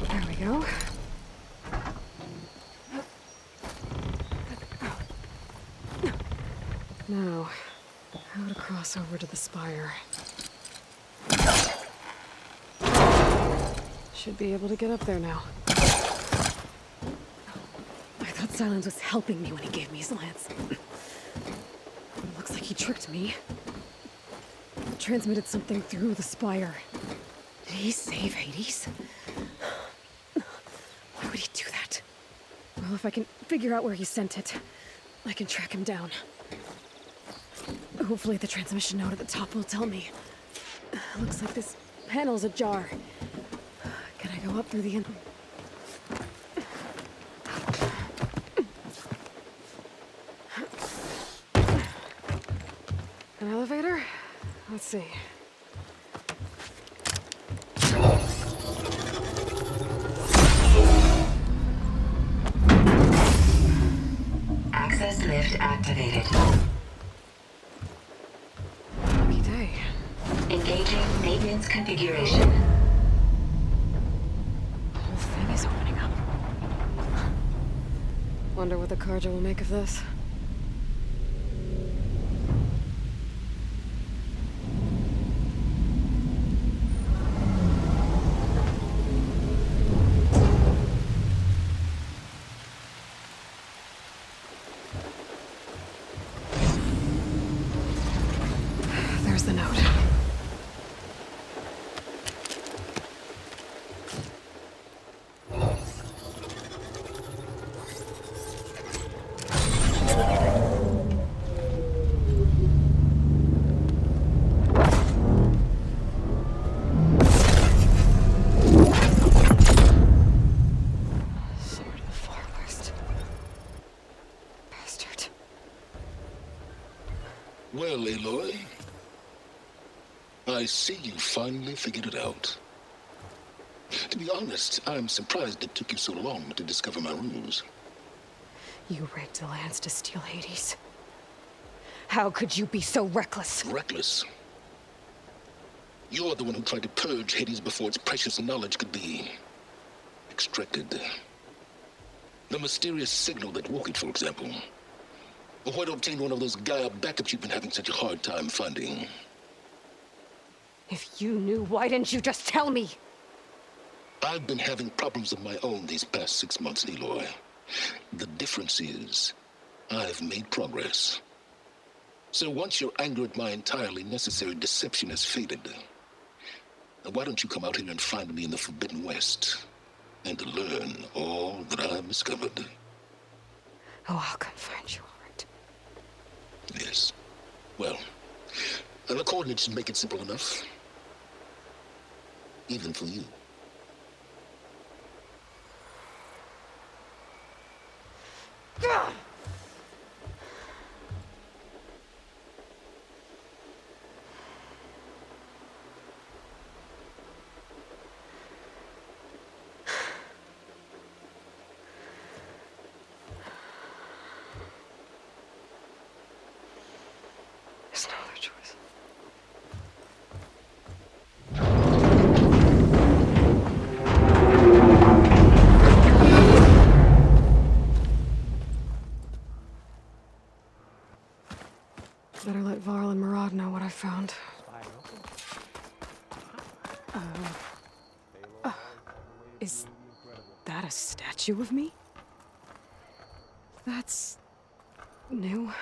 There we go. Now, how to cross over to the spire. Should be able to get up there now. I thought Sylens was helping me when he gave me his lance. Looks like he tricked me. Transmitted something through the spire. Did he save Hades? Why would he do that? Well, if I can figure out where he sent it, I can track him down. Hopefully the transmission node at the top will tell me. Looks like this panel's ajar. Can I go up through the end? An elevator? Let's see. Access lift activated. Lucky day. Engaging maintenance configuration. The whole thing is opening up. Wonder what the Carja will make of this. There's the note. Sword of the Forest. Bastard. Well, Aloy, I see you finally figured it out. To be honest, I'm surprised it took you so long to discover my ruse. You rigged the lance to steal Hades. How could you be so reckless? Reckless? You're the one who tried to purge Hades before its precious knowledge could be extracted. The mysterious signal that woke it, for example. Or why to obtain one of those GAIA backups you've been having such a hard time finding. If you knew, why didn't you just tell me? I've been having problems of my own these past 6 months, Aloy. The difference is, I've made progress. So once your anger at my entirely necessary deception has faded, why don't you come out here and find me in the Forbidden West and learn all that I've discovered? Oh, I'll come find you, all right. Yes. Well, the coordinates should make it simple enough. Even for you. There's no other choice. Better let Varl and Murad know what I found. Is that a statue of me? That's new.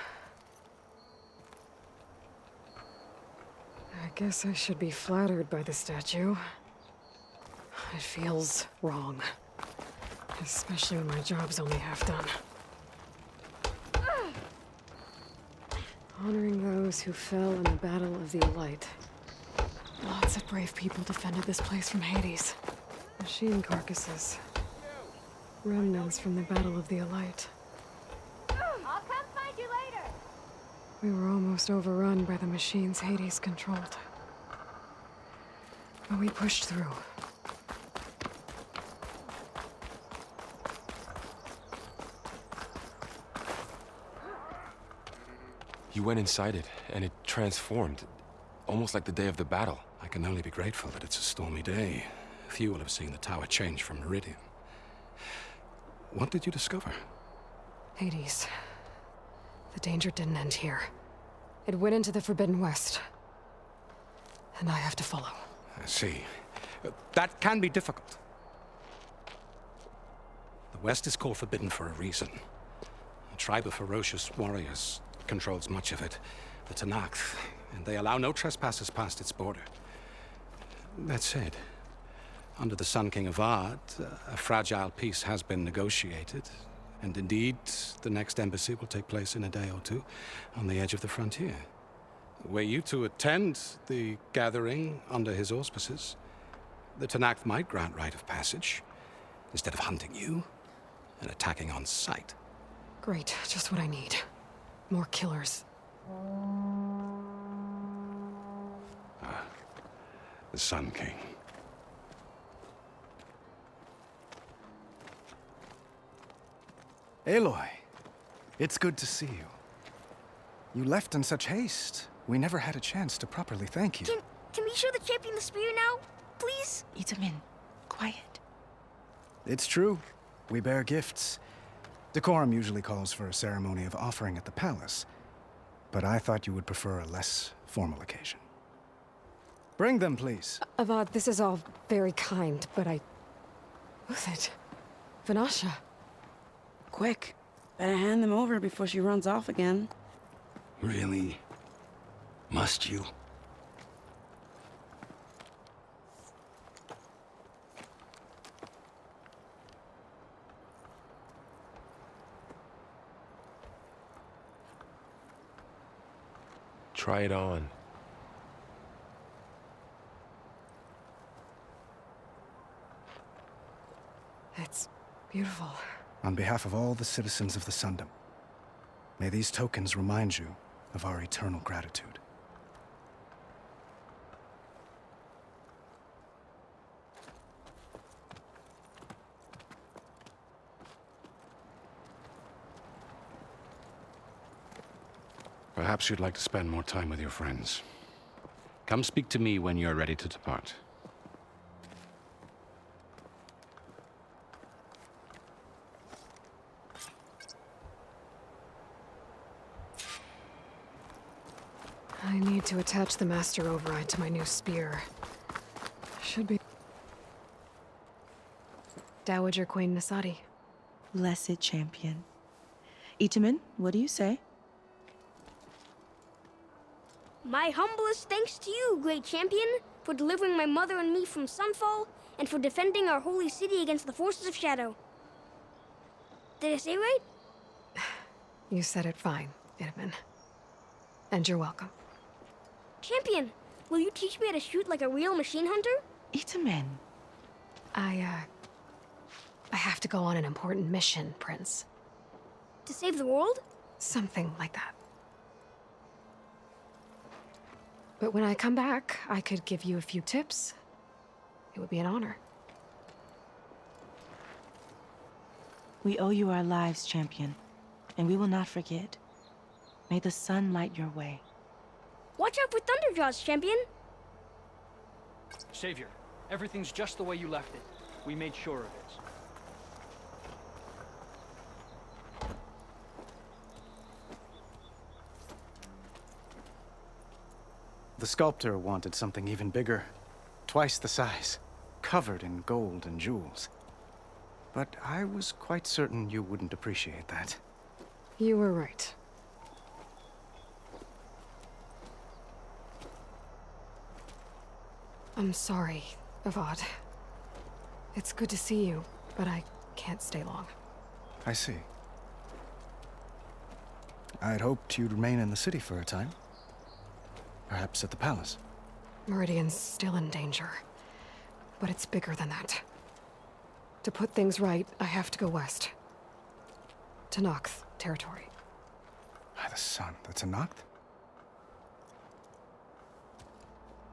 I guess I should be flattered by the statue. It feels wrong. Especially when my job's only half done. Honoring those who fell in the Battle of the Elite. Lots of brave people defended this place from Hades. Machine carcasses. Remnants from the Battle of the Elite. I'll come find you later. We were almost overrun by the machines Hades controlled. But we pushed through. You went inside it, and it transformed. Almost like the day of the battle. I can only be grateful that it's a stormy day. Few will have seen the tower change from Meridian. What did you discover? Hades. The danger didn't end here. It went into the Forbidden West. And I have to follow. I see. That can be difficult. The West is called Forbidden for a reason. A tribe of ferocious warriors controls much of it. The Talanah, and they allow no trespassers past its border. That said, under the Sun King Avad, a fragile peace has been negotiated. And indeed, the next embassy will take place in a day or two on the edge of the frontier. Were you to attend the gathering under his auspices, the Talanah might grant right of passage, instead of hunting you and attacking on sight. Great, just what I need. More killers. The Sun King. Aloy, it's good to see you. You left in such haste. We never had a chance to properly thank you. Can we show the champion the spear now? Please? Itamin, quiet. It's true. We bear gifts. Decorum usually calls for a ceremony of offering at the palace, but I thought you would prefer a less formal occasion. Bring them, please. Avad, this is all very kind, but Uthid. Vanasha. Quick. Better hand them over before she runs off again. Really? Must you? Try it on. It's beautiful. On behalf of all the citizens of the Sundom, may these tokens remind you of our eternal gratitude. Perhaps you'd like to spend more time with your friends. Come speak to me when you're ready to depart. I need to attach the Master Override to my new spear. Should be... Dowager Queen Nasadi. Blessed champion. Itamen, what do you say? My humblest thanks to you, great champion, for delivering my mother and me from Sunfall, and for defending our holy city against the forces of Shadow. Did I say right? You said it fine, Itamen. And you're welcome. Champion, will you teach me how to shoot like a real machine hunter? Itamen. I have to go on an important mission, Prince. To save the world? Something like that. But when I come back, I could give you a few tips. It would be an honor. We owe you our lives, champion, and we will not forget. May the sun light your way. Watch out for Thunderjaws, champion! Savior, everything's just the way you left it. We made sure of it. The sculptor wanted something even bigger. Twice the size, covered in gold and jewels. But I was quite certain you wouldn't appreciate that. You were right. I'm sorry, Avad. It's good to see you, but I can't stay long. I see. I'd hoped you'd remain in the city for a time. Perhaps at the palace. Meridian's still in danger. But it's bigger than that. To put things right, I have to go west. To Nox territory. By the sun, that's a Noct?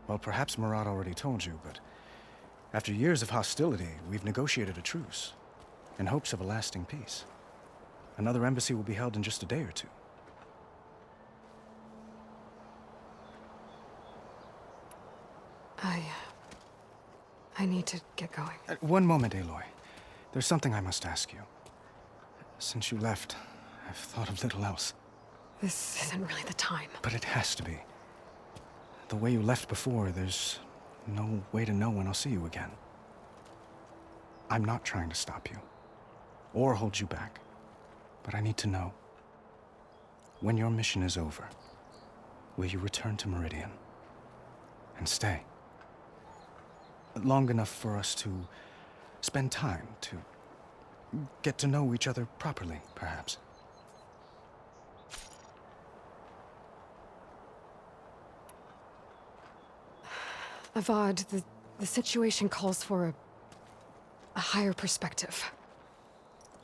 Well, perhaps Murad already told you, but after years of hostility, we've negotiated a truce, in hopes of a lasting peace. Another embassy will be held in just a day or two. I need to get going. One moment, Aloy. There's something I must ask you. Since you left, I've thought of little else. This isn't really the time. But it has to be. The way you left before, there's no way to know when I'll see you again. I'm not trying to stop you, or hold you back. But I need to know, when your mission is over, will you return to Meridian? And stay? Long enough for us to spend time, to get to know each other properly, perhaps. Avad, the situation calls for a higher perspective.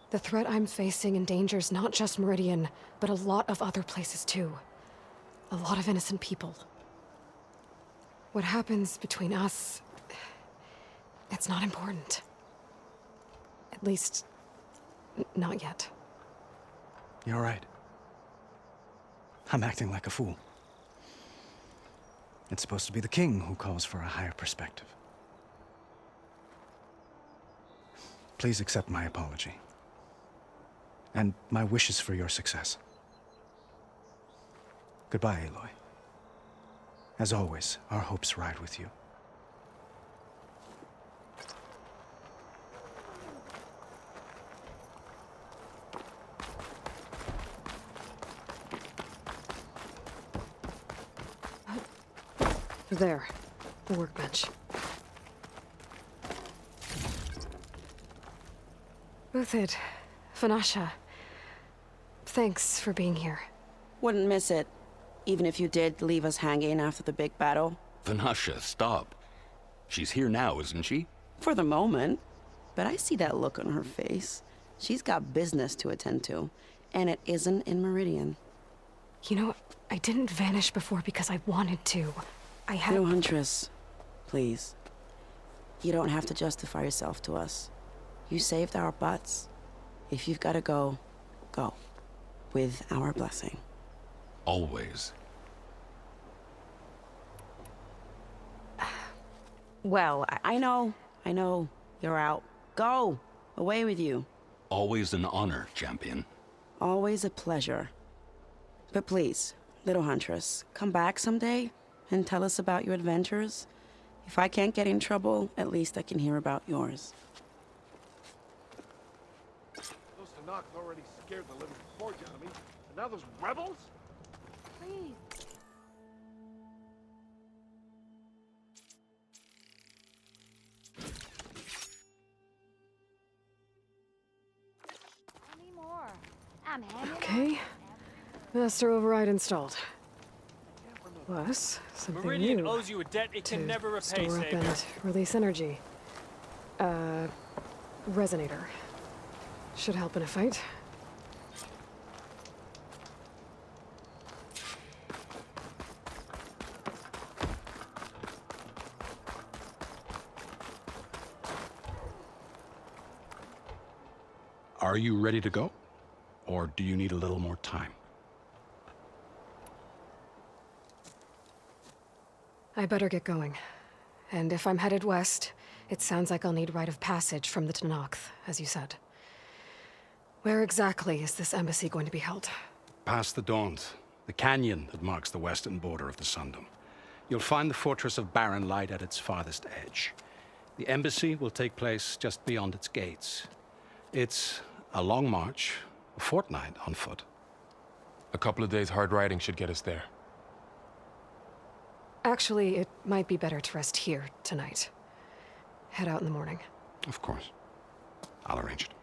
The threat I'm facing endangers not just Meridian, but a lot of other places too. A lot of innocent people. What happens between us, it's not important. At least, not yet. You're right. I'm acting like a fool. It's supposed to be the king who calls for a higher perspective. Please accept my apology. And my wishes for your success. Goodbye, Aloy. As always, our hopes ride with you. There, the workbench. Uthid, Vanasha, thanks for being here. Wouldn't miss it, even if you did leave us hanging after the big battle. Vanasha, stop. She's here now, isn't she? For the moment. But I see that look on her face. She's got business to attend to, and it isn't in Meridian. You know, I didn't vanish before because I wanted to. I had... No, Huntress. Please. You don't have to justify yourself to us. You saved our butts. If you've got to go, go. With our blessing. Always. Well, I know. You're out. Go! Away with you. Always an honor, champion. Always a pleasure. But please, little Huntress, come back someday and tell us about your adventures. If I can't get in trouble, at least I can hear about yours. Those Tenakth already scared the living pork out of me, and now there's rebels? Please. Any more? I'm hanging Okay. Master override installed. Plus, something Meridian new. owes you a debt it can to never repay, store up Savior. and release energy. Resonator. Should help in a fight. Are you ready to go? Or do you need a little more time? I better get going. And if I'm headed west, it sounds like I'll need rite of passage from the Tenakth, as you said. Where exactly is this embassy going to be held? Past the Daunt, the canyon that marks the western border of the Sundom. You'll find the fortress of Barren light at its farthest edge. The embassy will take place just beyond its gates. It's a long march, a fortnight on foot. A couple of days hard riding should get us there. Actually, it might be better to rest here tonight. Head out in the morning. Of course. I'll arrange it.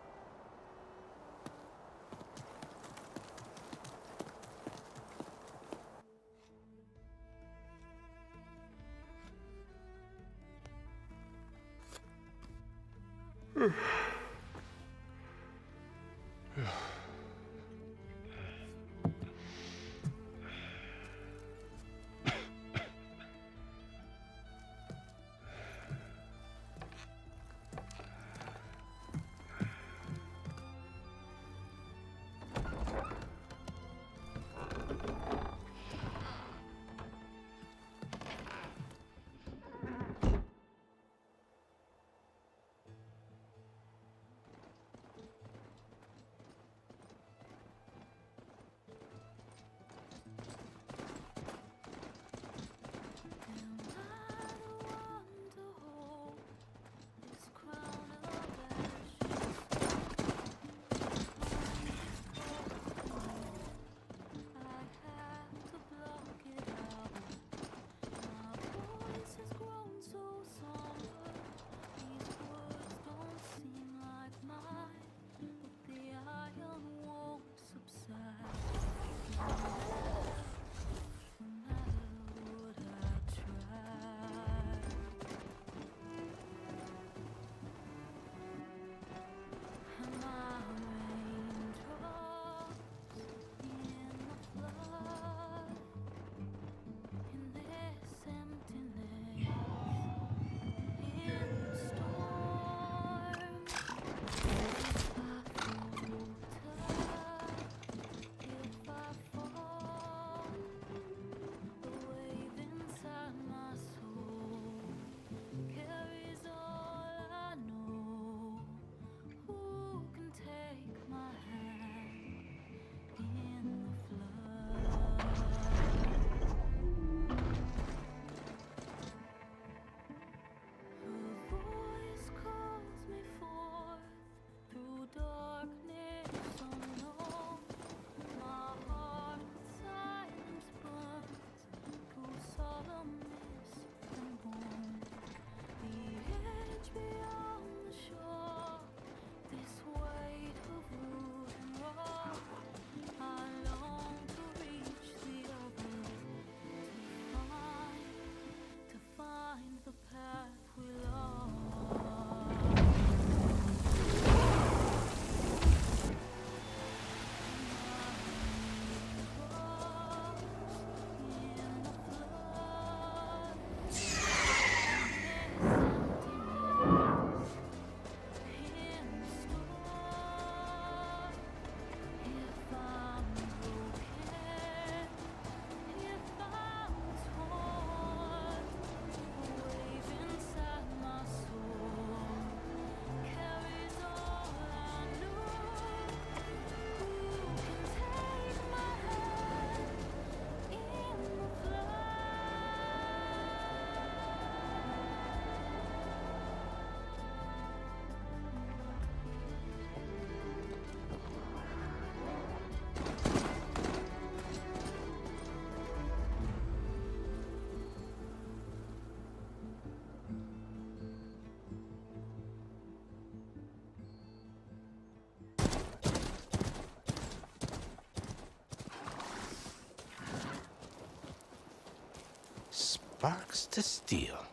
Sparks to steel.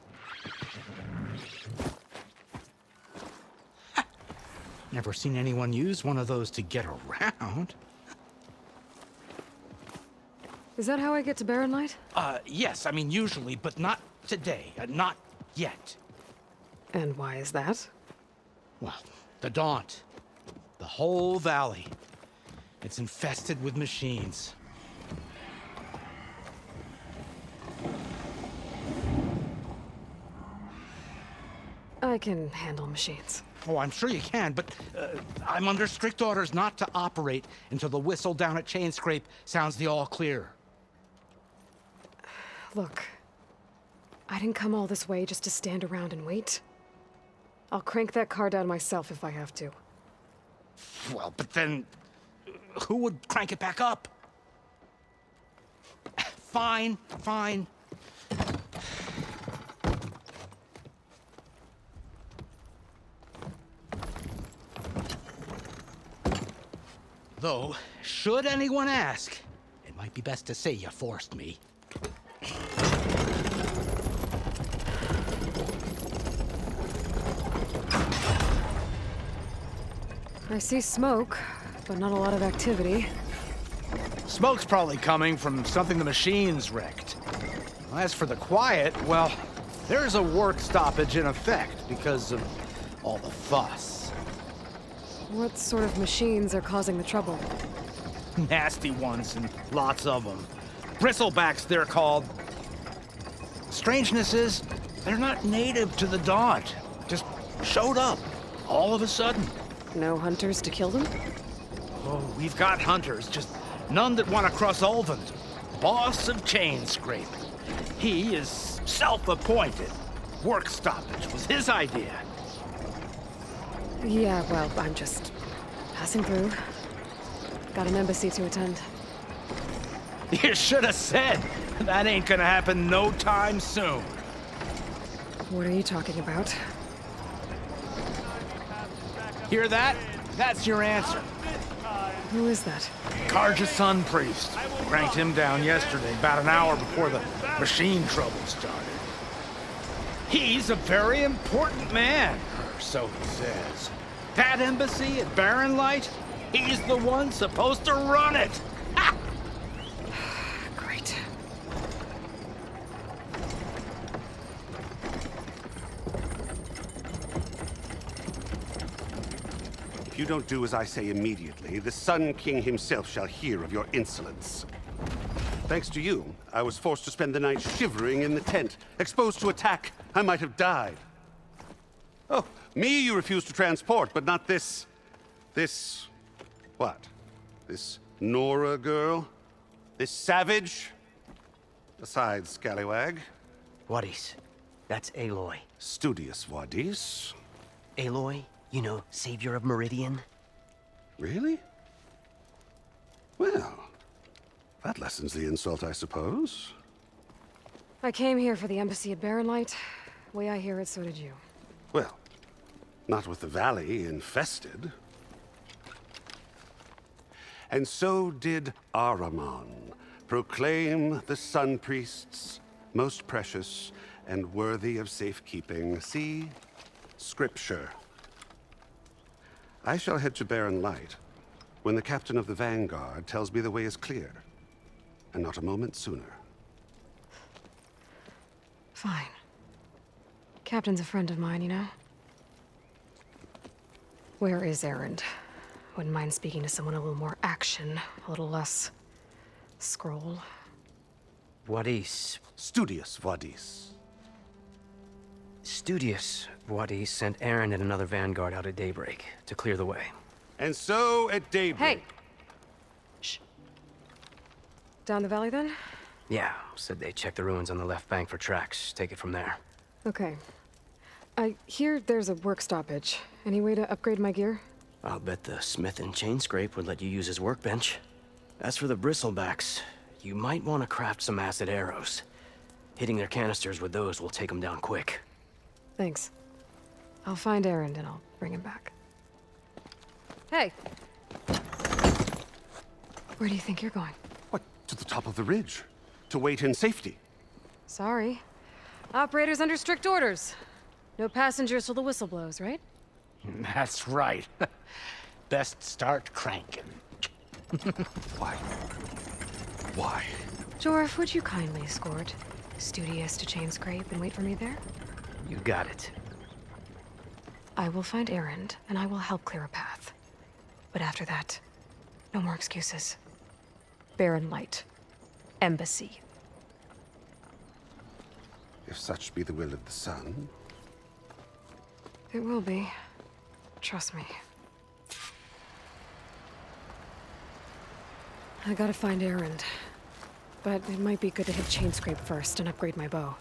Never seen anyone use one of those to get around. Is that how I get to Barren Light? Yes, I mean usually, but not today. Not yet. And why is that? Well, the Daunt. The whole valley. It's infested with machines. I can handle machines. Oh, I'm sure you can, but I'm under strict orders not to operate until the whistle down at Chainscrape sounds the all clear. Look, I didn't come all this way just to stand around and wait. I'll crank that car down myself if I have to. Well, but then who would crank it back up? Fine, fine. Though, should anyone ask, it might be best to say you forced me. I see smoke, but not a lot of activity. Smoke's probably coming from something the machines wrecked. As for the quiet, well, there's a work stoppage in effect because of all the fuss. What sort of machines are causing the trouble? Nasty ones, and lots of them. Bristlebacks, they're called. Strangeness is, they're not native to the Daunt. Just showed up, all of a sudden. No hunters to kill them? Oh, we've got hunters, just none that want to cross Ulvund. Boss of Chainscrape. He is self-appointed. Work stoppage was his idea. Yeah, well, I'm just passing through. Got an embassy to attend. You should have said. That ain't gonna happen no time soon. What are you talking about? Hear that? That's your answer. Who is that? Karja's son priest. Cranked him down yesterday, about an hour before the machine trouble started. He's a very important man, or so he says. That embassy at Barren Light, he's the one supposed to run it. Ha! Great. If you don't do as I say immediately, the Sun King himself shall hear of your insolence. Thanks to you, I was forced to spend the night shivering in the tent. Exposed to attack, I might have died. Oh, me you refuse to transport, but not this... what? This Nora girl? This savage? Besides, scallywag. Vuadis. That's Aloy. Studious Vuadis. Aloy, you know, savior of Meridian. Really? Well, that lessens the insult, I suppose. I came here for the embassy at Barren Light. Way I hear it, so did you. Well, not with the valley infested. And so did Ahriman proclaim the Sun Priests most precious and worthy of safekeeping. See? Scripture. I shall head to Barren Light when the captain of the Vanguard tells me the way is clear, and not a moment sooner. Fine. Captain's a friend of mine, you know? Where is Erend? Wouldn't mind speaking to someone a little more action, a little less... scroll. Vuadis. Studious Vuadis. Studious Vuadis sent Erend and another Vanguard out at daybreak to clear the way. And so at daybreak... Hey! Shh. Down the valley, then? Yeah, said they checked the ruins on the left bank for tracks. Take it from there. Okay. I hear there's a work stoppage. Any way to upgrade my gear? I'll bet the smith in Chainscrape would let you use his workbench. As for the bristlebacks, you might want to craft some acid arrows. Hitting their canisters with those will take them down quick. Thanks. I'll find Erend and I'll bring him back. Hey! Where do you think you're going? What, to the top of the ridge? To wait in safety? Sorry. Operators under strict orders. No passengers till the whistle blows, right? That's right. Best start cranking. Why? Why? Jorf, would you kindly escort Studious to Chainscrape and wait for me there? You got it. I will find Erend, and I will help clear a path. But after that, no more excuses. Barren Light. Embassy. If such be the will of the sun. It will be. Trust me. I gotta find Erend. But it might be good to hit Chainscrape first and upgrade my bow.